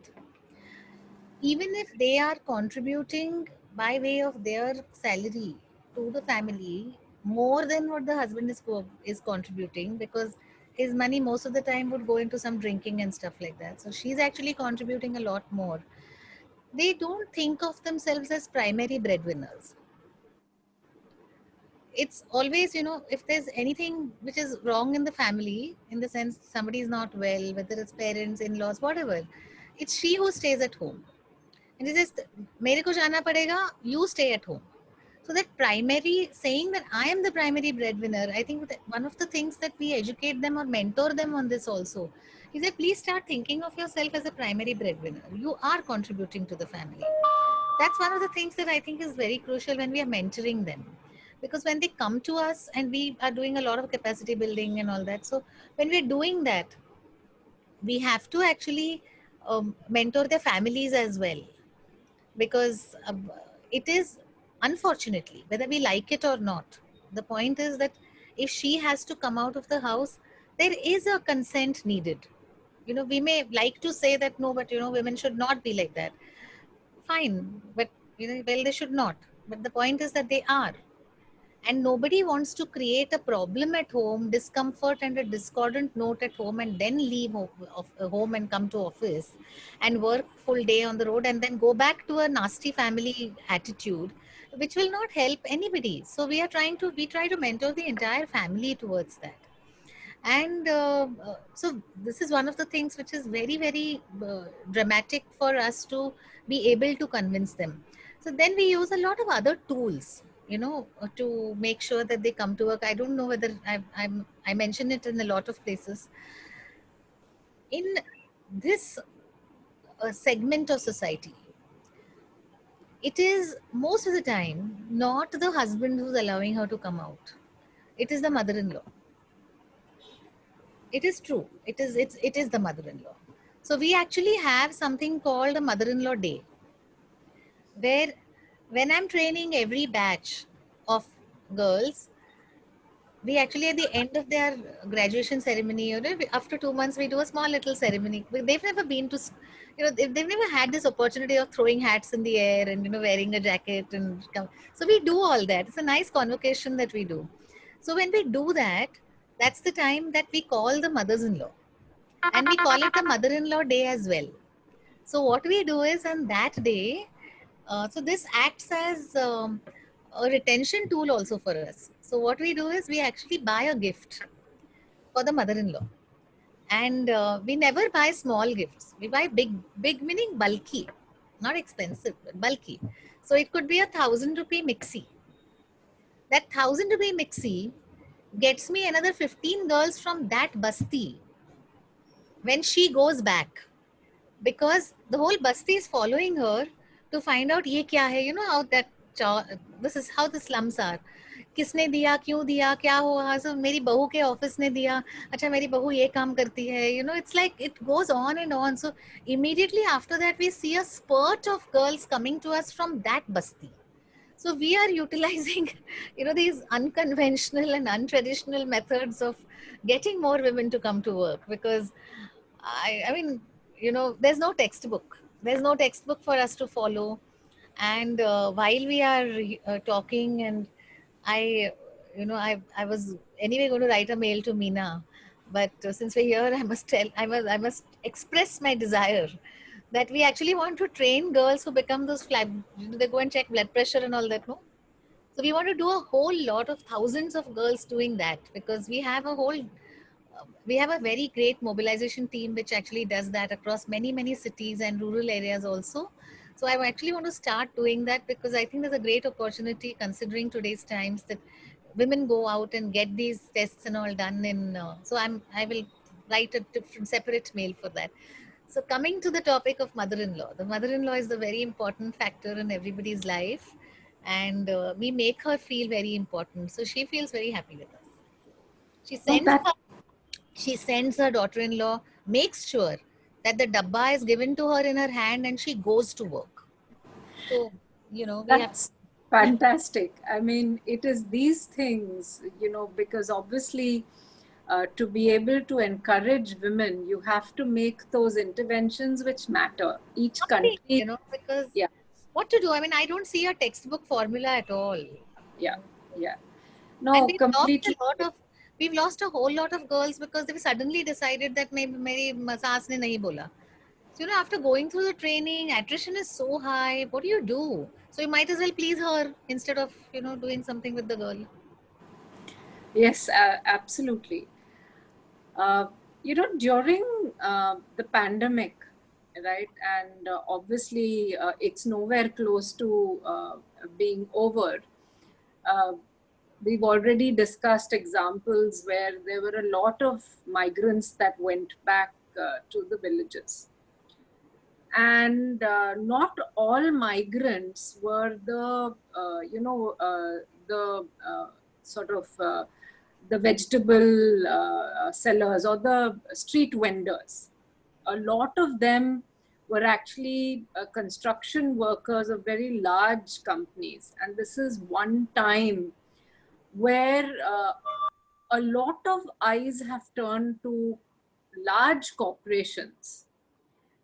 Even if they are contributing by way of their salary to the family more than what the husband is contributing, because his money most of the time would go into some drinking and stuff like that. So she's actually contributing a lot more. They don't think of themselves as primary breadwinners. It's always, if there's anything which is wrong in the family, in the sense somebody is not well, whether it's parents, in-laws, whatever, it's she who stays at home. And he says, mere ko jana padega, you stay at home. So that primary, saying that I am the primary breadwinner, I think that one of the things that we educate them or mentor them on this also is that please start thinking of yourself as a primary breadwinner. You are contributing to the family. That's one of the things that I think is very crucial when we are mentoring them. Because when they come to us, and we are doing a lot of capacity building and all that, so when we're doing that, we have to actually mentor their families as well, because it is, unfortunately, whether we like it or not, the point is that if she has to come out of the house, there is a consent needed. We may like to say that no, but women should not be like that. Fine, but well, they should not. But the point is that they are, and nobody wants to create a problem at home, discomfort and a discordant note at home, and then leave home and come to office and work full day on the road, and then go back to a nasty family attitude, which will not help anybody. So we try to mentor the entire family towards that. And so this is one of the things which is very, very dramatic for us to be able to convince them. So then we use a lot of other tools, to make sure that they come to work. I don't know whether I mention it in a lot of places. In this segment of society, it is most of the time not the husband who's allowing her to come out. It is the mother-in-law. It is true. It is the mother-in-law. So we actually have something called a mother-in-law day, where when I'm training every batch of girls, we actually, at the end of their graduation ceremony, after 2 months, we do a small little ceremony. They've never been to, they've never had this opportunity of throwing hats in the air and wearing a jacket and come. So we do all that. It's a nice convocation that we do. So when we do that, that's the time that we call the mothers-in-law, and we call it the mother-in-law day as well. So what we do is, on that day, so this acts as a retention tool also for us. So what we do is, we actually buy a gift for the mother-in-law, and we never buy small gifts. We buy big meaning bulky, not expensive, but bulky. So it could be 1,000 rupee mixie. That 1,000 rupee mixie gets me another 15 girls from that basti when she goes back, because the whole basti is following her to find out ye kya hai, how that this is how the slums are. किसने दिया, क्यों दिया, क्या हुआ, so मेरी बहू के office ने दिया, अच्छा मेरी बहू ये काम करती है, it's like it goes on and on. So immediately after that, we see a spurt of girls coming to us from that basti. So we are utilizing these unconventional and untraditional methods of getting more women to come to work, because I mean, there's no textbook. There's no textbook for us to follow. And while we are talking, and I, I was anyway going to write a mail to Meena, but since we're here, I must express my desire that we actually want to train girls who become those they go and check blood pressure and all that, no? So we want to do a whole lot of thousands of girls doing that, because we have a very great mobilization team which actually does that across many cities and rural areas also. So I actually want to start doing that, because I think there's a great opportunity, considering today's times, that women go out and get these tests and all done in. So I will write a different separate mail for that. So coming to the topic of mother-in-law, the mother-in-law is the very important factor in everybody's life, and we make her feel very important. So she feels very happy with us. She No, sends that her she sends her daughter-in-law, makes sure that the dabba is given to her in her hand, and she goes to work. So, we have. that's fantastic. I mean, it is these things, because obviously, to be able to encourage women, you have to make those interventions which matter. Each Something, country, because yeah, what to do? I mean, I don't see a textbuk formula at all. yeah, yeah. And No, completely. we've lost a whole lot of girls because they suddenly decided that maybe मेरी सास ने नहीं बोला. So, after going through the training, attrition is so high. What do you do? So you might as well please her instead of, doing something with the girl. Yes, absolutely. During the pandemic, right, and obviously it's nowhere close to being over. Uh, we've already discussed examples where there were a lot of migrants that went back to the villages. And not all migrants were the sort of the vegetable sellers or the street vendors. A lot of them were actually construction workers of very large companies. And this is one time where a lot of eyes have turned to large corporations.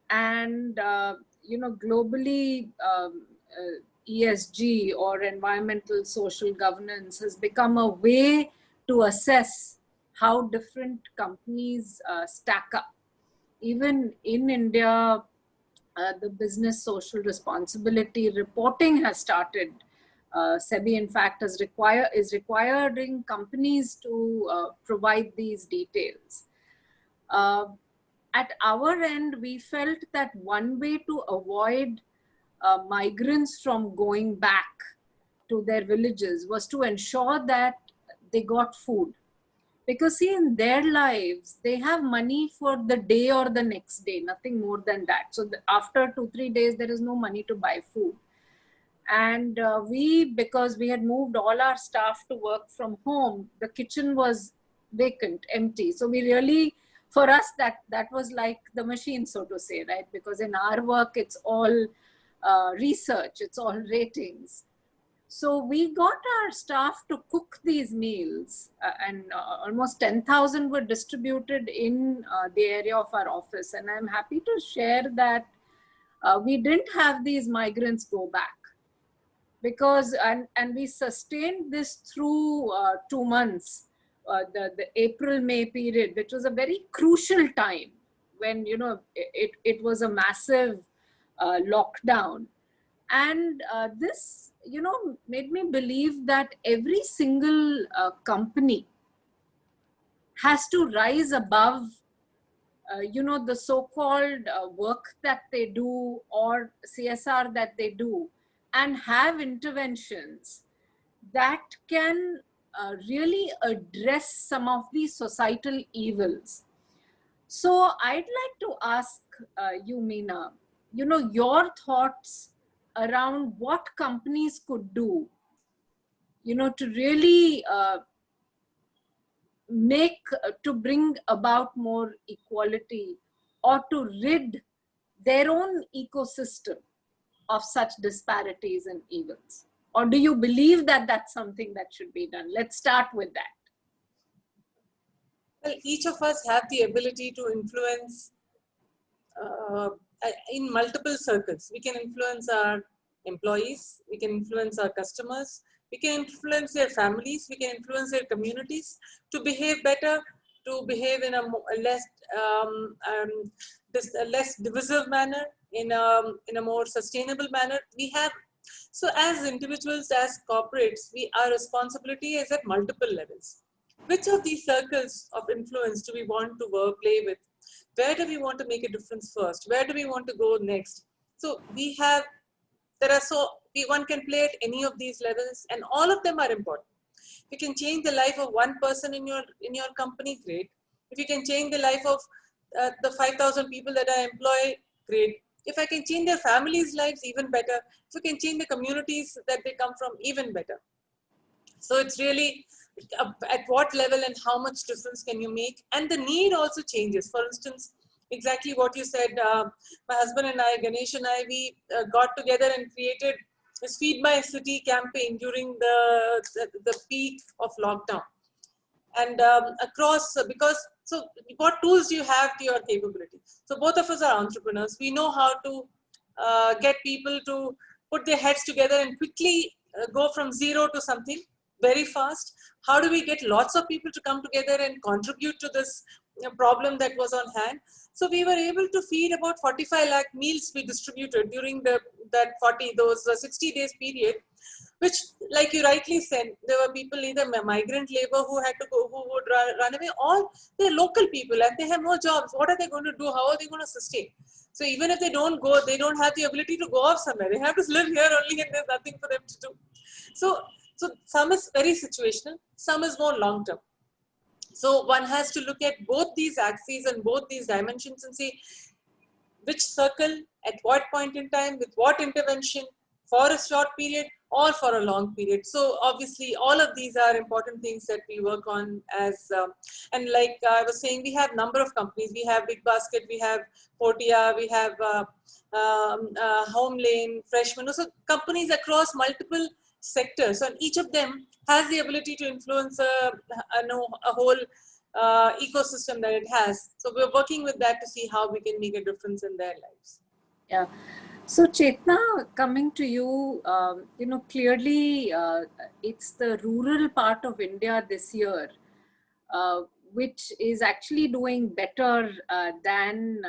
And, globally, ESG or environmental social governance has become a way to assess how different companies stack up. Even in India, the business social responsibility reporting has started. SEBI, in fact, is requiring companies to provide these details. At our end, we felt that one way to avoid migrants from going back to their villages was to ensure that they got food. Because see, in their lives, they have money for the day or the next day, nothing more than that. So after 2-3 days, there is no money to buy food. And because we had moved all our staff to work from home, the kitchen was vacant, empty. So we really, for us, that was like the machine, so to say, right? Because in our work, it's all research, it's all ratings. So we got our staff to cook these meals, and almost 10,000 were distributed in the area of our office. And I'm happy to share that we didn't have these migrants go back, because and we sustained this through 2 months, the April-May period, which was a very crucial time when it was a massive lockdown. And this made me believe that every single company has to rise above the so-called work that they do or CSR that they do, and have interventions that can really address some of these societal evils. So I'd like to ask you, Meena, your thoughts around what companies could do, to really to bring about more equality, or to rid their own ecosystem of such disparities and evils. Or do you believe that that's something that should be done? Let's start with that. Well, each of us have the ability to influence in multiple circles. We can influence our employees, we can influence our customers, we can influence their families, we can influence their communities to behave better, to behave in a less divisive manner, in a more sustainable manner. So as individuals, as corporates, our responsibility is at multiple levels. Which of these circles of influence do we want to play with? Where do we want to make a difference first? Where do we want to go next? So one can play at any of these levels, and all of them are important. If you can change the life of one person in your company, great. If you can change the life of the 5,000 people that I employ, great. If I can change their families' lives, even better. If you can change the communities that they come from, even better. So it's really at what level and how much difference can you make? And the need also changes. For instance, exactly what you said, my husband and I, Ganesh and I, we got together and created this Feed My City campaign during the peak of lockdown. And so what tools do you have to your capability? So both of us are entrepreneurs. We know how to get people to put their heads together and quickly go from zero to something very fast. How do we get lots of people to come together and contribute to this problem that was on hand? So we were able to feed about 45 lakh meals we distributed during those 60 days period, which, like you rightly said, there were people, either migrant labor who had to go, who would run away, or they're local people and they have no jobs. What are they going to do? How are they going to sustain? So even if they don't go, they don't have the ability to go off somewhere. They have to live here only, and there's nothing for them to do. So some is very situational, some is more long term. So one has to look at both these axes and both these dimensions and see which circle, at what point in time, with what intervention, for a short period or for a long period. So obviously all of these are important things that we work on as, and like I was saying, we have number of companies. We have Big Basket, we have Portea, we have Home Lane, Freshman. So companies across multiple sectors, and each of them has the ability to influence a whole ecosystem that it has. So we're working with that to see how we can make a difference in their lives. Yeah. So Chetna, coming to you, clearly it's the rural part of India this year, which is actually doing better than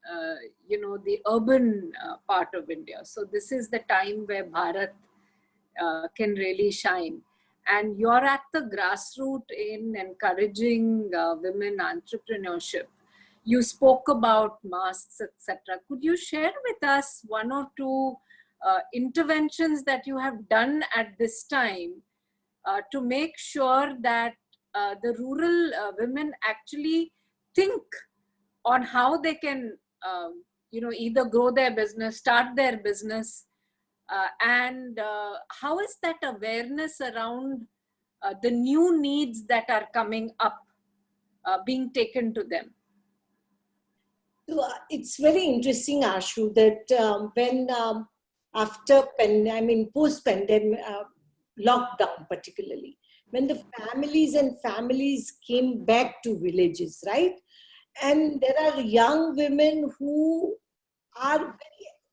the urban part of India. So this is the time where Bharat can really shine. And you're at the grassroots in encouraging women entrepreneurship. You spoke about masks, etc. Could you share with us one or two interventions that you have done at this time to make sure that the rural women actually think on how they can, either grow their business, start their business, and how is that awareness around the new needs that are coming up being taken to them? So it's very interesting, Ashu, that when after post-pandemic lockdown, particularly when the families came back to villages, right? And there are young women who are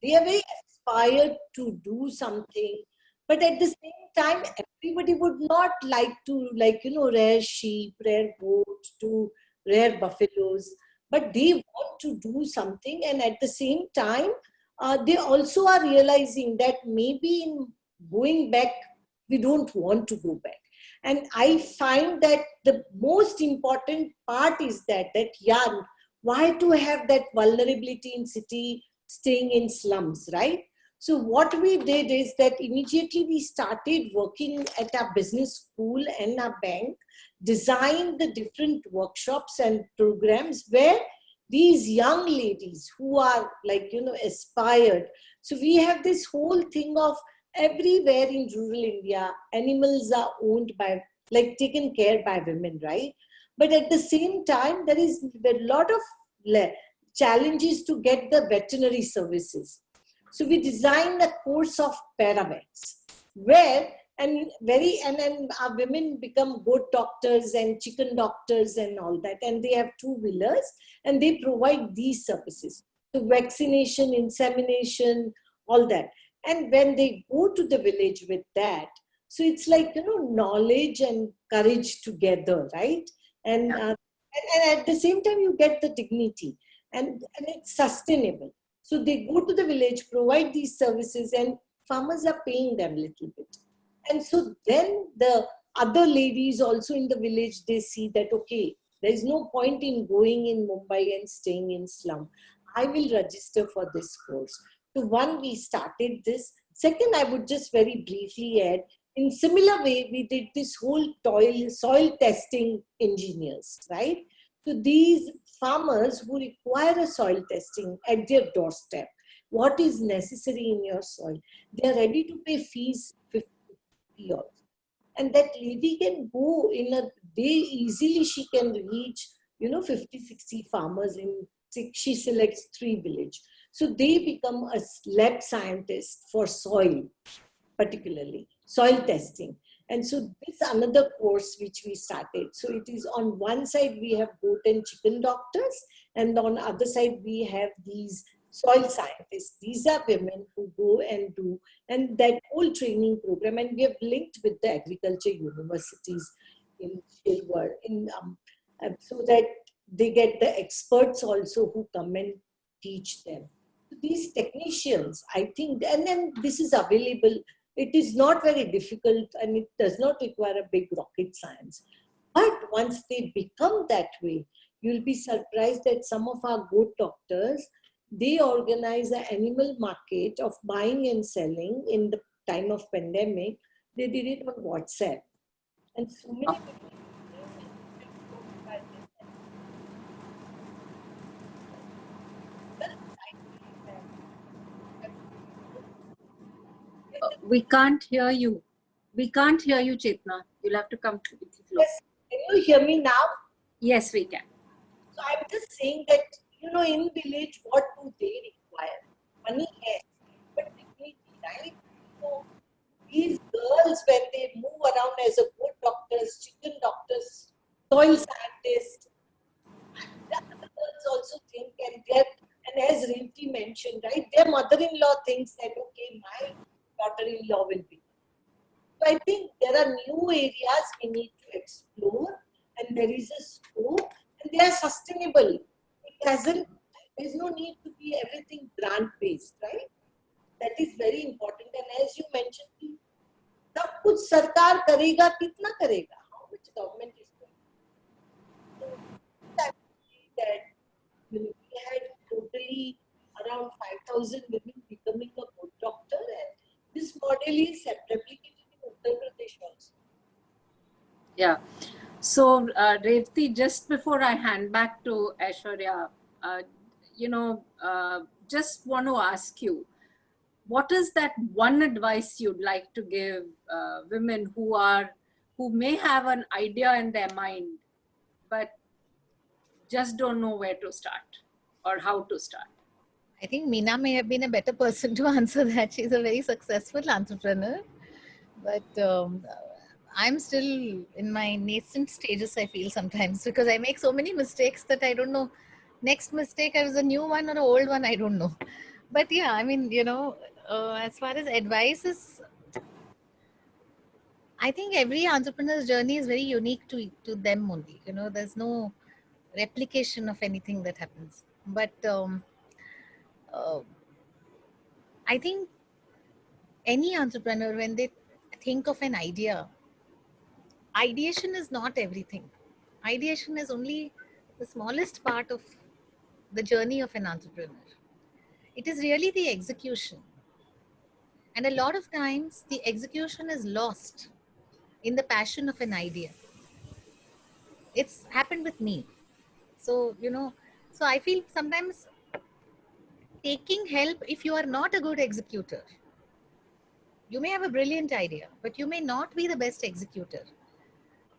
very aspired to do something, but at the same time, everybody would not like to, rear sheep, rear goats, to rear buffaloes, but they want to do something. And at the same time, they also are realizing that maybe in going back, we don't want to go back. And I find that the most important part is that why to have that vulnerability in city, staying in slums, right? So what we did is that immediately we started working at our business school and our bank, designed the different workshops and programs where these young ladies who are aspired. So we have this whole thing of everywhere in rural India, animals are owned by, taken care by women, right? But at the same time, there is a lot of challenges to get the veterinary services. So we designed a course of paravets where and our women become goat doctors and chicken doctors and all that, and they have two-wheelers and they provide these services. So vaccination, insemination, all that. And when they go to the village with that, so it's knowledge and courage together, right? And and at the same time, you get the dignity, and it's sustainable. So they go to the village, provide these services, and farmers are paying them a little bit. And so then the other ladies also in the village, they see that, okay, there is no point in going in Mumbai and staying in slum. I will register for this course. So one, we started this. Second, I would just very briefly add, in similar way, we did this whole soil testing engineers, right? So these farmers who require a soil testing at their doorstep, what is necessary in your soil, they are ready to pay fees 50 also. And that lady can go in a day, easily she can reach, 50, 60 farmers she selects 3 villages. So they become a lab scientist for soil, particularly soil testing. And so this is another course which we started. So it is on one side we have goat and chicken doctors, and on the other side we have these soil scientists. These are women who go and do, and that whole training program, and we have linked with the agriculture universities in Shilwar, so that they get the experts also who come and teach them. So these technicians, I think, and then this is available. It is not very difficult and it does not require a big rocket science. But once they become that way, you'll be surprised that some of our goat doctors, they organize an animal market of buying and selling in the time of pandemic. They did it on WhatsApp. And so many people We can't hear you. We can't hear you, Chetna. You'll have to come to the floor. Yes. Can you hear me now? Yes, we can. So I'm just saying that, in village, what do they require? Money, yes, but dignity, right? So these girls, when they move around as a goat doctors, chicken doctors, soil scientists, the other girls also think and get, and as Revathi mentioned, right, their mother-in-law thinks that, okay, my daughter-in-law will be. So I think there are new areas we need to explore, and there is a scope, and they are sustainable. There's no need to be everything grant-based, right? That is very important. And as you mentioned, सब कुछ सरकार करेगा, कितना करेगा? How much government is going to do? So I believe that we had totally around 5,000 women becoming a good doctor, and this model is replicated in Uttar Pradesh also. Yeah. So, Revathi, just before I hand back to Aishwarya, just want to ask you, what is that one advice you'd like to give women who may have an idea in their mind, but just don't know where to start or how to start? I think Meena may have been a better person to answer that. She's a very successful entrepreneur. But I'm still in my nascent stages, I feel sometimes, because I make so many mistakes that I don't know. Next mistake, I was a new one or an old one, I don't know. But yeah, I mean, as far as advice is, I think every entrepreneur's journey is very unique to them only. There's no replication of anything that happens. But uh, I think any entrepreneur, when they think of an idea, ideation is not everything. Ideation is only the smallest part of the journey of an entrepreneur. It is really the execution. And a lot of times, the execution is lost in the passion of an idea. It's happened with me. So I feel sometimes taking help, if you are not a good executor, you may have a brilliant idea, but you may not be the best executor.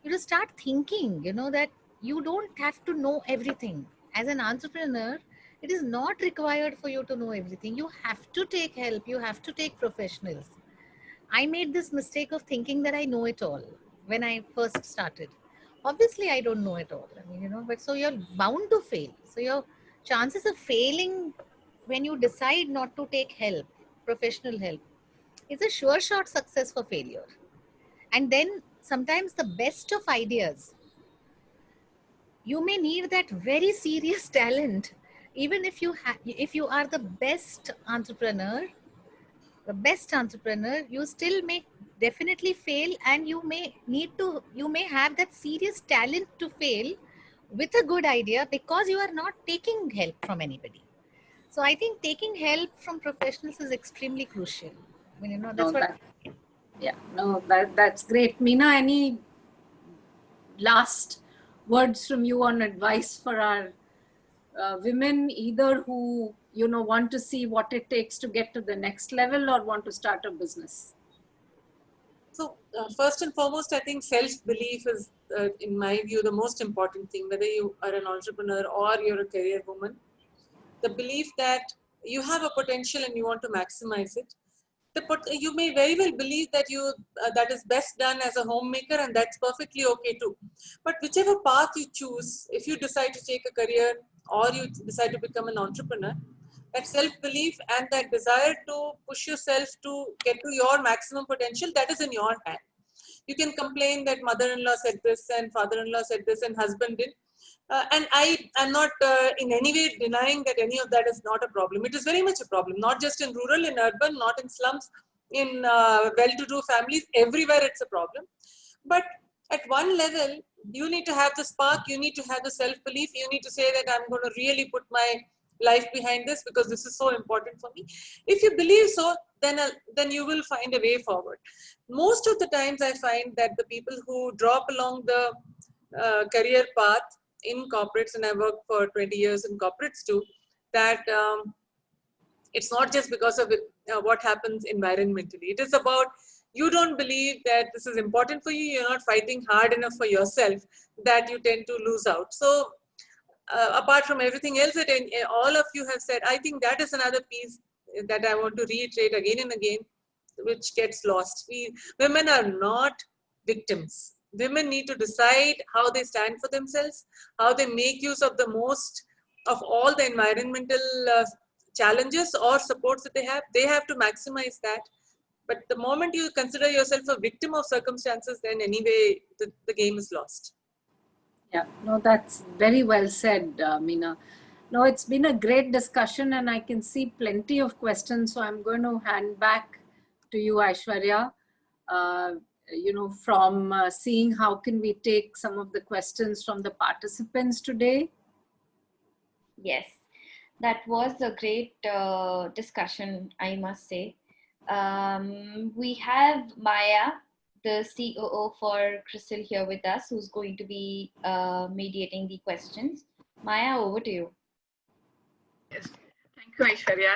You just start thinking, that you don't have to know everything. As an entrepreneur, it is not required for you to know everything. You have to take help. You have to take professionals. I made this mistake of thinking that I know it all when I first started. Obviously, I don't know it all. I mean, but so you're bound to fail. So your chances of failing when you decide not to take help, professional help, is a sure shot success for failure. And then sometimes the best of ideas, you may need that very serious talent. Even if you are the best entrepreneur, you still may definitely fail, and you may have that serious talent to fail with a good idea because you are not taking help from anybody. So I think taking help from professionals is extremely crucial. I mean, that's that's great. Meena, any last words from you on advice for our women, either who want to see what it takes to get to the next level or want to start a business? So first and foremost, I think self-belief is, in my view, the most important thing, whether you are an entrepreneur or you're a career woman. The belief that you have a potential and you want to maximize it. You may very well believe that that is best done as a homemaker, and that's perfectly okay too. But whichever path you choose, if you decide to take a career or you decide to become an entrepreneur, that self-belief and that desire to push yourself to get to your maximum potential, that is in your hand. You can complain that mother-in-law said this and father-in-law said this and husband did. And I am not in any way denying that any of that is not a problem. It is very much a problem, not just in rural, in urban, not in slums, in well-to-do families, everywhere it's a problem. But at one level, you need to have the spark, you need to have the self-belief, you need to say that I'm going to really put my life behind this because this is so important for me. If you believe so, then you will find a way forward. Most of the times I find that the people who drop along the career path in corporates, and I worked for 20 years in corporates too, that It's not just because of what happens environmentally. It is about you don't believe that this is important for you, you're not fighting hard enough for yourself, that you tend to lose out. So apart from everything else that all of you have said, I think that is another piece that I want to reiterate again and again, which gets lost. Women are not victims. Women need to decide how they stand for themselves, how they make use of the most of all the environmental challenges or supports that they have. They have to maximize that. But the moment you consider yourself a victim of circumstances, then anyway, the game is lost. Yeah, no, that's very well said, Meena. No, it's been a great discussion and I can see plenty of questions. So I'm going to hand back to you, Aishwarya, from seeing how can we take some of the questions from the participants today. Yes, that was a great discussion, I must say. We have Maya, the COO for CRISIL, here with us, who's going to be mediating the questions. Maya, over to you. Yes, thank you, Aishwarya.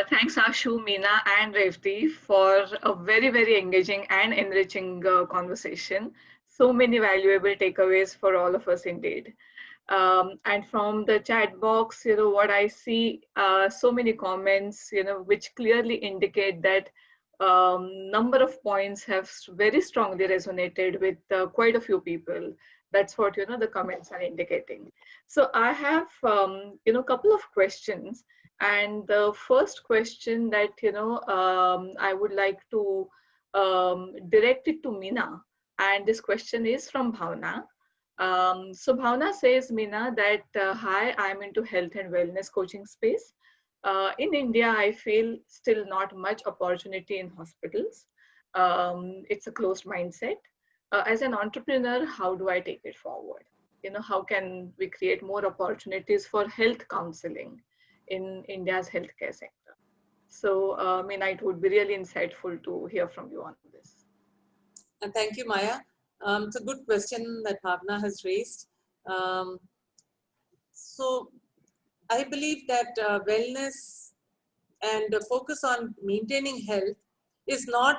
Thanks, Ashu, Meena, and Revathi for a very, very engaging and enriching conversation. So many valuable takeaways for all of us indeed. And from the chat box, what I see, so many comments, which clearly indicate that number of points have very strongly resonated with quite a few people. That's what, the comments are indicating. So I have, a couple of questions. And the first question that, I would like to direct it to Meena. And this question is from Bhavna. So Bhavna says, Meena, that hi, I'm into health and wellness coaching space. In India, I feel still not much opportunity in hospitals. It's a closed mindset. As an entrepreneur, how do I take it forward? How can we create more opportunities for health counseling in India's healthcare sector? So, Meena, it would be really insightful to hear from you on this. And thank you, Maya. It's a good question that Bhavna has raised. So I believe that wellness and the focus on maintaining health is not,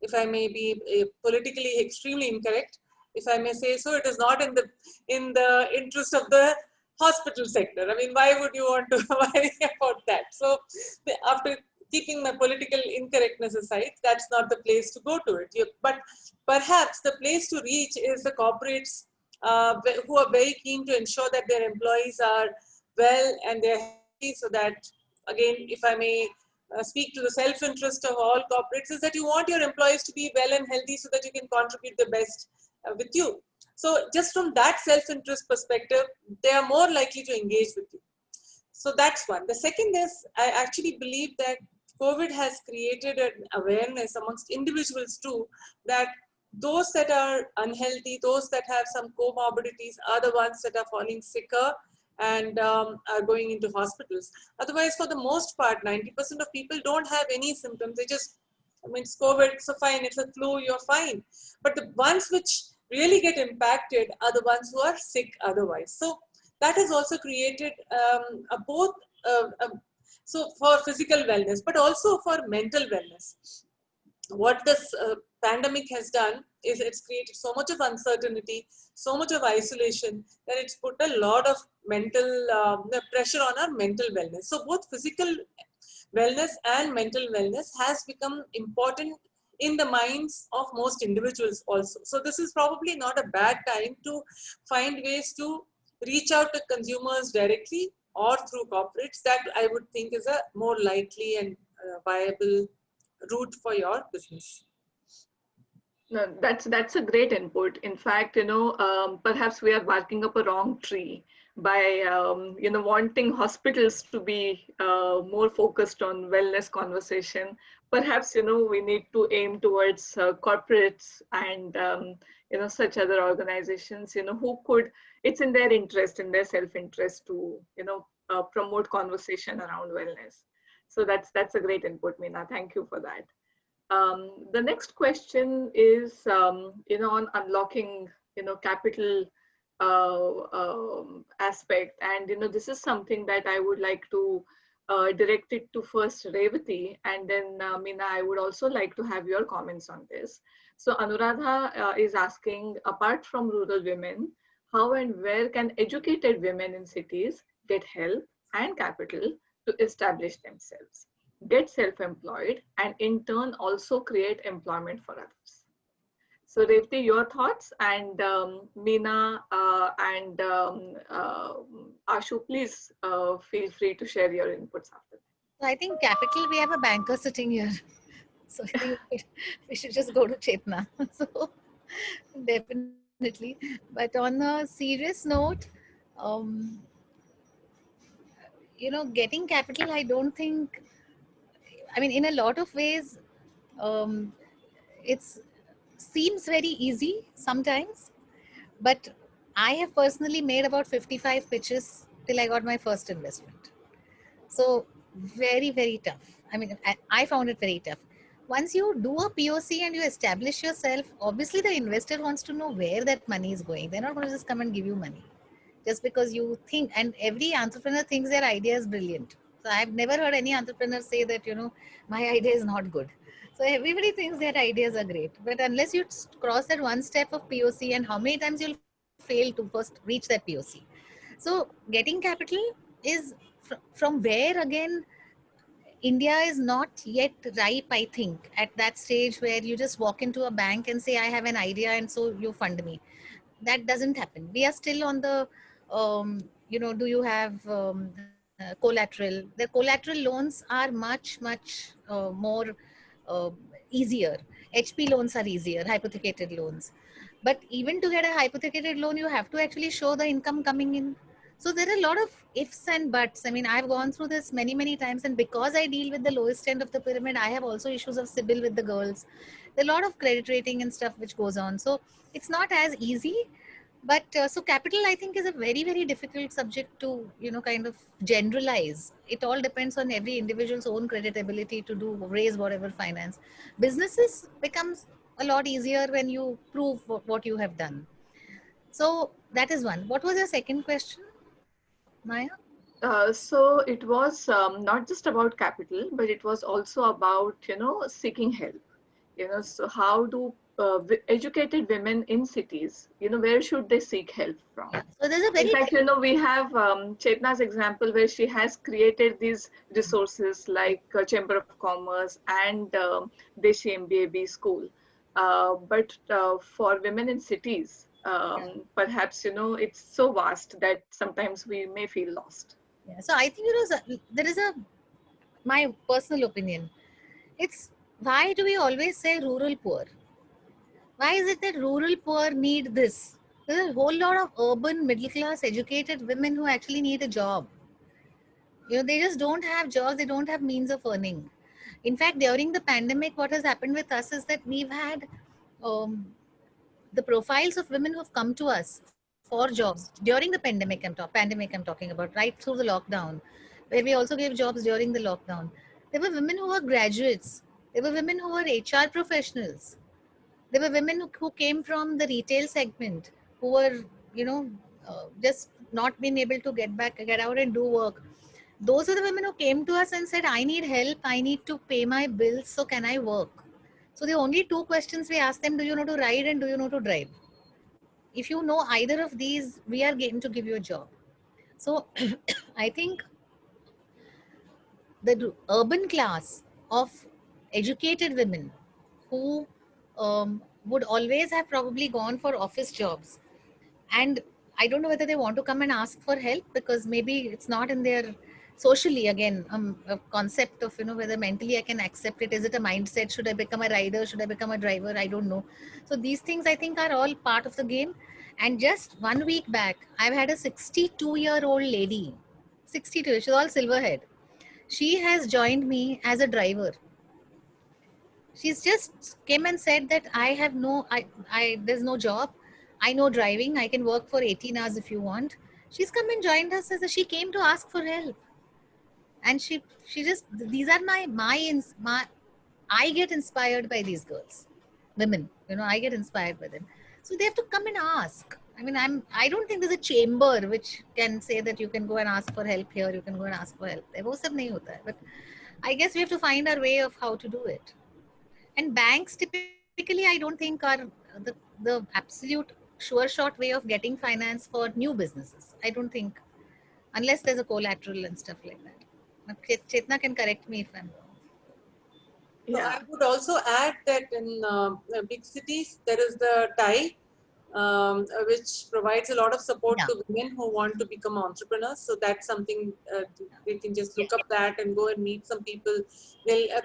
if I may be politically extremely incorrect, if I may say so, it is not in the interest of the hospital sector. I mean, why would you want to worry about that? So after keeping my political incorrectness aside, that's not the place to go to it. But perhaps the place to reach is the corporates who are very keen to ensure that their employees are well and they're healthy, so that, again, if I may speak to the self-interest of all corporates, is that you want your employees to be well and healthy so that you can contribute the best with you. So just from that self-interest perspective, they are more likely to engage with you. So that's one. The second is, I actually believe that COVID has created an awareness amongst individuals too, that those that are unhealthy, those that have some comorbidities are the ones that are falling sicker and are going into hospitals. Otherwise, for the most part, 90% of people don't have any symptoms. They just, I mean, it's COVID, so fine, it's a flu, you're fine. But the ones which really get impacted are the ones who are sick otherwise. So that has also created so for physical wellness, but also for mental wellness. What this pandemic has done is it's created so much of uncertainty, so much of isolation, that it's put a lot of mental pressure on our mental wellness. So both physical wellness and mental wellness has become important in the minds of most individuals also. So this is probably not a bad time to find ways to reach out to consumers directly or through corporates. That I would think is a more likely and viable route for your business. No, that's a great input. In fact, perhaps we are barking up a wrong tree by wanting hospitals to be more focused on wellness conversation. Perhaps we need to aim towards corporates and such other organizations who could. It's in their interest, in their self-interest to promote conversation around wellness. So that's a great input, Meena. Thank you for that. The next question is, on unlocking, capital aspect. And, this is something that I would like to direct it to first Revathi, and then Meena, I would also like to have your comments on this. So Anuradha is asking, apart from rural women, how and where can educated women in cities get help and capital to establish themselves, get self-employed, and in turn also create employment for others? So Revati, your thoughts, and Meena and Ashu, please feel free to share your inputs after So I think capital, we have a banker sitting here. So I think we should just go to Chetna. So definitely. But on a serious note, um, getting capital, I don't think, I mean, in a lot of ways, um, it's seems very easy sometimes, but I have personally made about 55 pitches till I got my first investment. So very, very tough. I mean, I found it very tough. Once you do a POC and you establish yourself, obviously the investor wants to know where that money is going. They're not going to just come and give you money just because you think, and every entrepreneur thinks their idea is brilliant. So I've never heard any entrepreneur say that, my idea is not good. So everybody thinks their ideas are great. But unless you cross that one step of POC, and how many times you'll fail to first reach that POC. So getting capital is from where again India is not yet ripe, I think, at that stage where you just walk into a bank and say, I have an idea, and so you fund me. That doesn't happen. We are still on the, do you have collateral? The collateral loans are much more uh, easier. HP loans are easier, hypothecated loans. But even to get a hypothecated loan, you have to actually show the income coming in. So there are a lot of ifs and buts. I mean, I've gone through this many, many times. And because I deal with the lowest end of the pyramid, I have also issues of CIBIL with the girls. There are a lot of credit rating and stuff which goes on. So it's not as easy. But so capital, I think, is a very, very difficult subject to, kind of generalize. It all depends on every individual's own credit ability to raise whatever finance. Businesses becomes a lot easier when you prove what you have done. So that is one. What was your second question, Maya? So it was not just about capital, but it was also about, seeking help. So how do educated women in cities, where should they seek help from? Yeah. So there's a In very fact, we have Chetna's example where she has created these resources like Chamber of Commerce and Deshi MBAB school. But for women in cities, yeah. perhaps, it's so vast that sometimes we may feel lost. Yeah. So I think there is a my personal opinion. It's why do we always say rural poor? Why is it that rural poor need this? There's a whole lot of urban middle class educated women who actually need a job. They just don't have jobs, they don't have means of earning. In fact, during the pandemic, what has happened with us is that we've had um, the profiles of women who have come to us for jobs during the pandemic I'm talking about, right through the lockdown, where we also gave jobs during the lockdown. There were women who were graduates, there were women who were HR professionals, there were women who came from the retail segment, who were, just not being able to get out and do work. Those are the women who came to us and said, I need help, I need to pay my bills, so can I work? So the only two questions we asked them, do you know to ride and do you know to drive? If you know either of these, we are going to give you a job. So I think the urban class of educated women who would always have probably gone for office jobs, and I don't know whether they want to come and ask for help because maybe it's not in their socially, again, a concept of, whether mentally I can accept it. Is it a mindset? Should I become a rider? Should I become a driver? I don't know. So these things I think are all part of the game. And just 1 week back, I've had a 62-year-old lady, 62, she's all silverhead. She has joined me as a driver. She's just came and said that I have there's no job. I know driving. I can work for 18 hours if you want. She's come and joined us as she came to ask for help. And she just, these are my I get inspired by these girls, women, I get inspired by them. So they have to come and ask. I mean, I don't think there's a chamber which can say that you can go and ask for help here, you can go and ask for help there. वो सब नहीं होता है. But I guess we have to find our way of how to do it. And banks typically, I don't think, are the absolute sure shot way of getting finance for new businesses. I don't think, unless there's a collateral and stuff like that. But Chetna can correct me if I'm wrong. So I would also add that in big cities, there is the TIE, which provides a lot of support to women who want to become entrepreneurs. So that's something they can just look up that and go and meet some people. It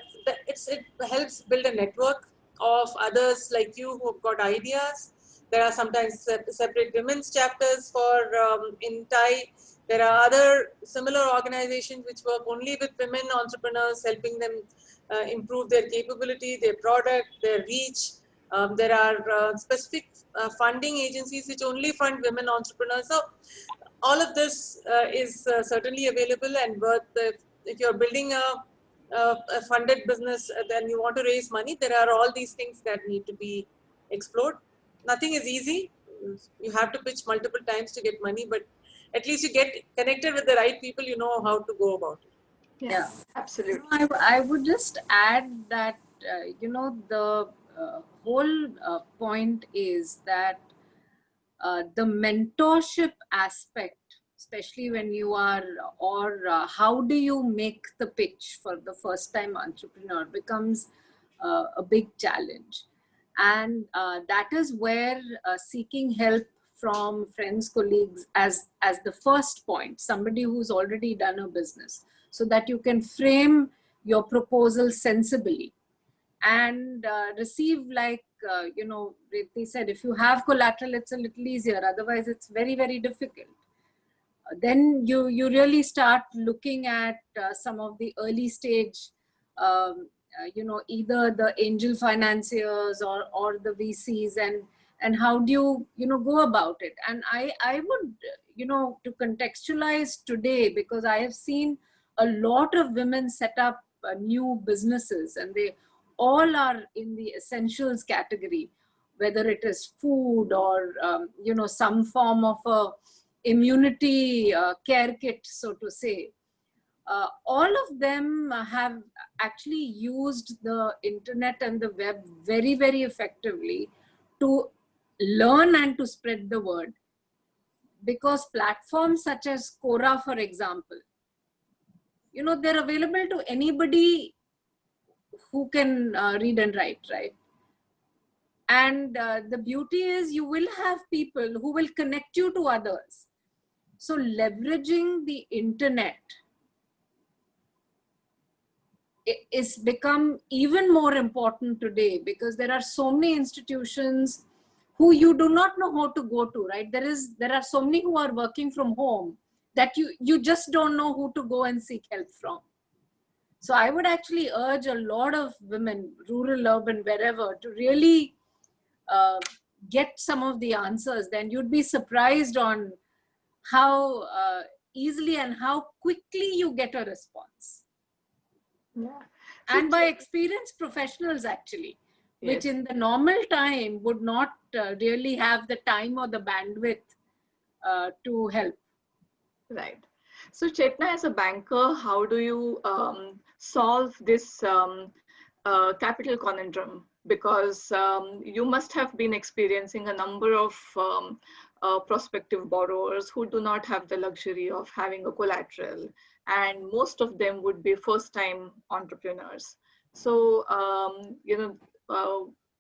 helps build a network of others like you who have got ideas. There are sometimes separate women's chapters for in TIE. There are other similar organizations which work only with women entrepreneurs, helping them improve their capability, their product, their reach. There are specific funding agencies which only fund women entrepreneurs. So all of this is certainly available and worth. If you're building a funded business, then you want to raise money, there are all these things that need to be explored. Nothing is easy. You have to pitch multiple times to get money, but at least you get connected with the right people, you know how to go about it. Yeah, absolutely. I would just add that, the whole point is that the mentorship aspect, especially when you are, or how do you make the pitch for the first time entrepreneur, becomes a big challenge. And that is where seeking help from friends, colleagues as the first point, somebody who's already done a business, so that you can frame your proposal sensibly and receive, like, they said, if you have collateral, it's a little easier. Otherwise, it's very, very difficult. Then you really start looking at some of the early stage, either the angel financiers or the VCs, and how do you go about it. And I would, to contextualize today, because I have seen a lot of women set up new businesses, and they all are in the essentials category, whether it is food or some form of a immunity care kit, so to say. All of them have actually used the internet and the web very, very effectively to learn and to spread the word, because platforms such as Quora, for example, they're available to anybody who can read and write, right? And the beauty is you will have people who will connect you to others. So leveraging the internet is become even more important today, because there are so many institutions who you do not know how to go to, right? There are so many who are working from home that you just don't know who to go and seek help from. So I would actually urge a lot of women, rural, urban, wherever, to really get some of the answers. Then you'd be surprised on how easily and how quickly you get a response. Yeah. And by experienced professionals, actually, which in the normal time would not really have the time or the bandwidth to help. Right. So Chetna, as a banker, how do you solve this capital conundrum? Because you must have been experiencing a number of prospective borrowers who do not have the luxury of having a collateral, and most of them would be first-time entrepreneurs. So,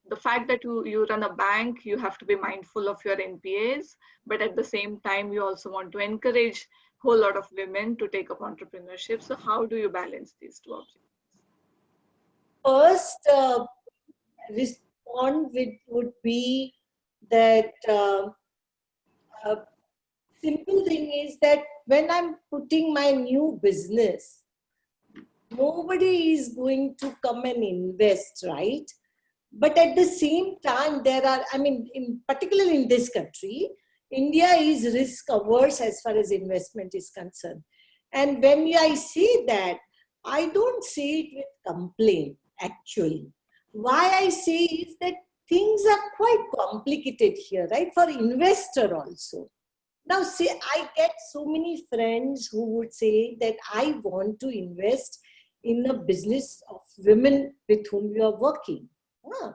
the fact that you run a bank, you have to be mindful of your NPAs, but at the same time, you also want to encourage a whole lot of women to take up entrepreneurship. So how do you balance these two objectives? First, respond would be that simple thing is that when I'm putting my new business, nobody is going to come and invest, right? But at the same time, there are, particularly in this country, India is risk averse as far as investment is concerned. And when I say that, I don't say it with complaint, actually. Why I say is that things are quite complicated here, right? For investor also. Now, say I get so many friends who would say that I want to invest in a business of women with whom you are working. Huh?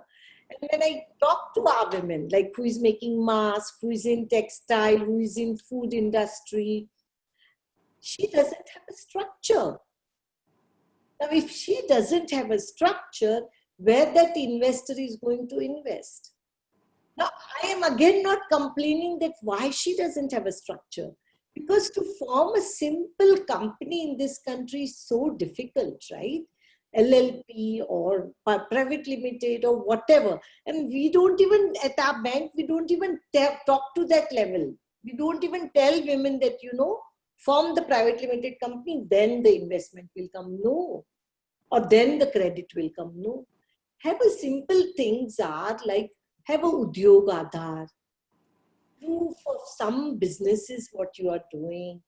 And when I talk to our women, like who is making masks, who is in textile, who is in food industry, she doesn't have a structure. Now, if she doesn't have a structure, where that investor is going to invest? Now, I am again not complaining that why she doesn't have a structure. Because to form a simple company in this country is so difficult, right? LLP or private limited or whatever. And we don't even, at our bank, we don't even talk to that level. We don't even tell women that, form the private limited company, then the investment will come. No. Or then the credit will come. No. Have a simple things are like, have a udyog aadhar, proof of some businesses what you are doing,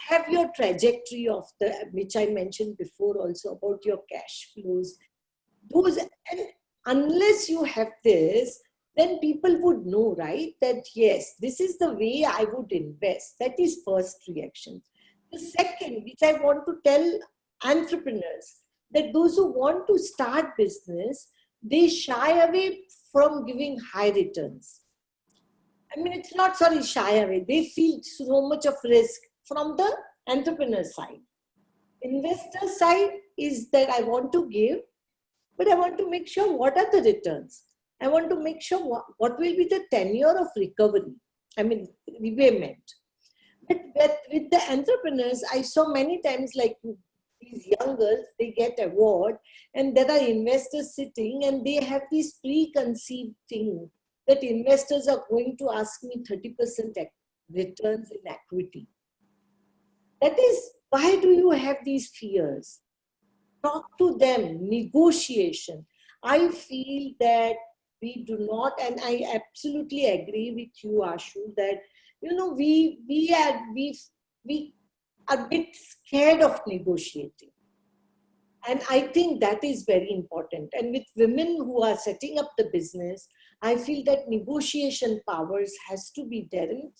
have your trajectory of which I mentioned before also about your cash flows. Those, and unless you have this, then people would know, right, that yes, this is the way I would invest. That is first reaction. The second, which I want to tell entrepreneurs, that those who want to start business, they shy away from giving high returns. I mean, it's not, shy away. They feel so much of risk from the entrepreneur side. Investor side is that I want to give, but I want to make sure what are the returns. I want to make sure what will be the tenure of recovery. I mean, repayment. But with the entrepreneurs, I saw many times like these young girls, they get award and there are investors sitting and they have this preconceived thing that investors are going to ask me 30% returns in equity. That is, why do you have these fears? Talk to them, negotiation. I feel that we do not, and I absolutely agree with you, Ashu, that, we are a bit scared of negotiating. And I think that is very important. And with women who are setting up the business, I feel that negotiation powers has to be there. And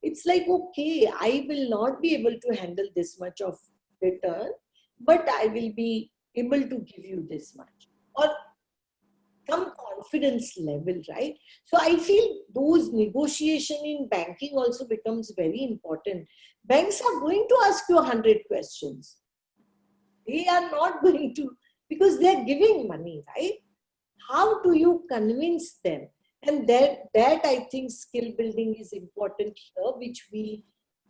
it's like, okay, I will not be able to handle this much of return, but I will be able to give you this much. Or some confidence level, right? So I feel those negotiation in banking also becomes very important. Banks are going to ask you 100 questions. They are not going to, because they are giving money, right? How do you convince them? And that I think skill building is important here, which we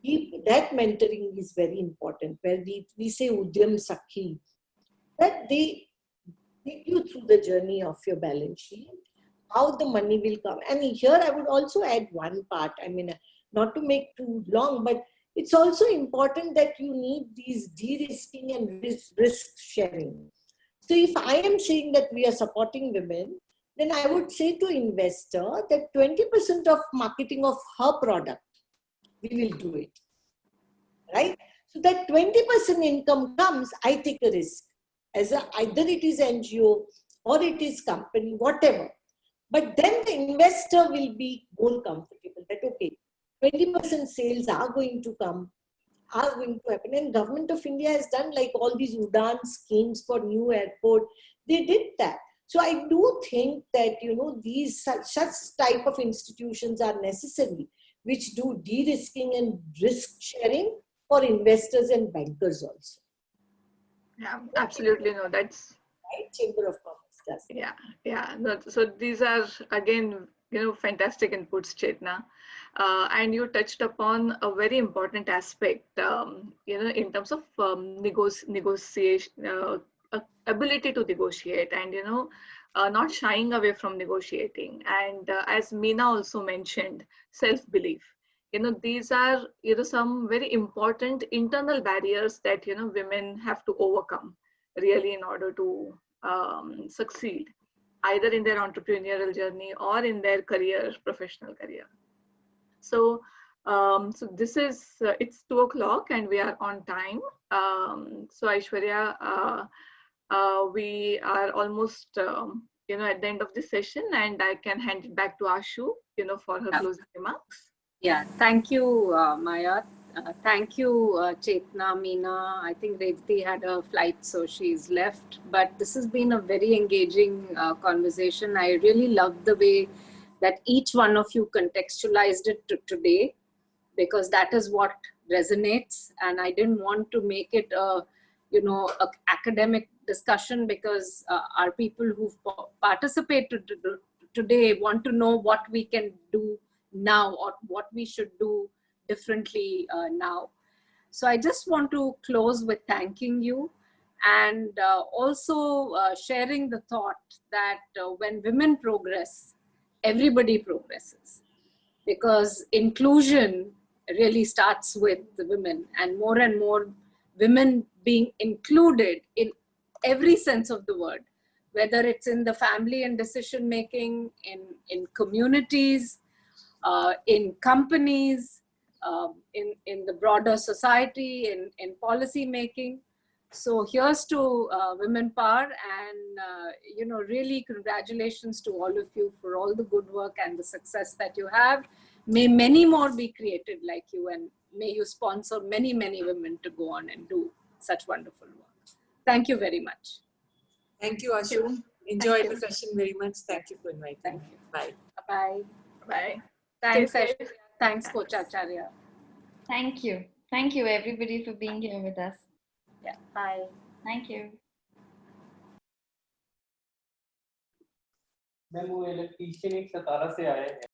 keep, that mentoring is very important, where we say Udyam Sakhi, that they take you through the journey of your balance sheet, how the money will come. And here I would also add one part, I mean, not to make too long, but it's also important that you need these de-risking and risk sharing. So if I am saying that we are supporting women, then I would say to investor that 20% of marketing of her product, we will do it, right? So that 20% income comes, I take a risk. Either it is NGO or it is company, whatever. But then the investor will be more comfortable that, okay, 20% sales are going to come, are going to happen. And Government of India has done like all these Udan schemes for new airport. They did that. So I do think that, these such type of institutions are necessary, which do de-risking and risk sharing for investors and bankers also. Yeah, absolutely. No, that's right. Chamber of Commerce does. Yeah. No, so these are again, fantastic inputs, Chetna. And you touched upon a very important aspect, in terms of negotiation, ability to negotiate, and not shying away from negotiating. And as Meena also mentioned, self-belief. These are some very important internal barriers that women have to overcome really in order to succeed, either in their entrepreneurial journey or in their professional career. So, so this is, it's 2 o'clock and we are on time. So Aishwarya, we are almost at the end of this session, and I can hand it back to Ashu, for her closing remarks. Yeah, thank you, Maya. Thank you, Chetna, Meena. I think Revathi had a flight, so she's left. But this has been a very engaging conversation. I really love the way that each one of you contextualized it to today, because that is what resonates. And I didn't want to make it a academic discussion, because our people who've participated today want to know what we can do now, or what we should do differently now. So I just want to close with thanking you, and also sharing the thought that when women progress, everybody progresses, because inclusion really starts with the women, and more women being included in every sense of the word, whether it's in the family and decision making, in communities, in companies, in the broader society, in policy making. So here's to women power, and really congratulations to all of you for all the good work and the success that you have. May many more be created like you, and may you sponsor many women to go on and do such wonderful work. Thank you very much. Thank you, Ashu. Enjoyed the session very much. Thank you for inviting Thank me. you. Bye. Bye. Bye. Thanks, Stay Ashu. safe. Thanks, Coach Acharya. Thank you. Thank you, everybody, for being here with us. Yeah. Bye. Thank you. Ma'am वो electrician एक 17 से आए हैं।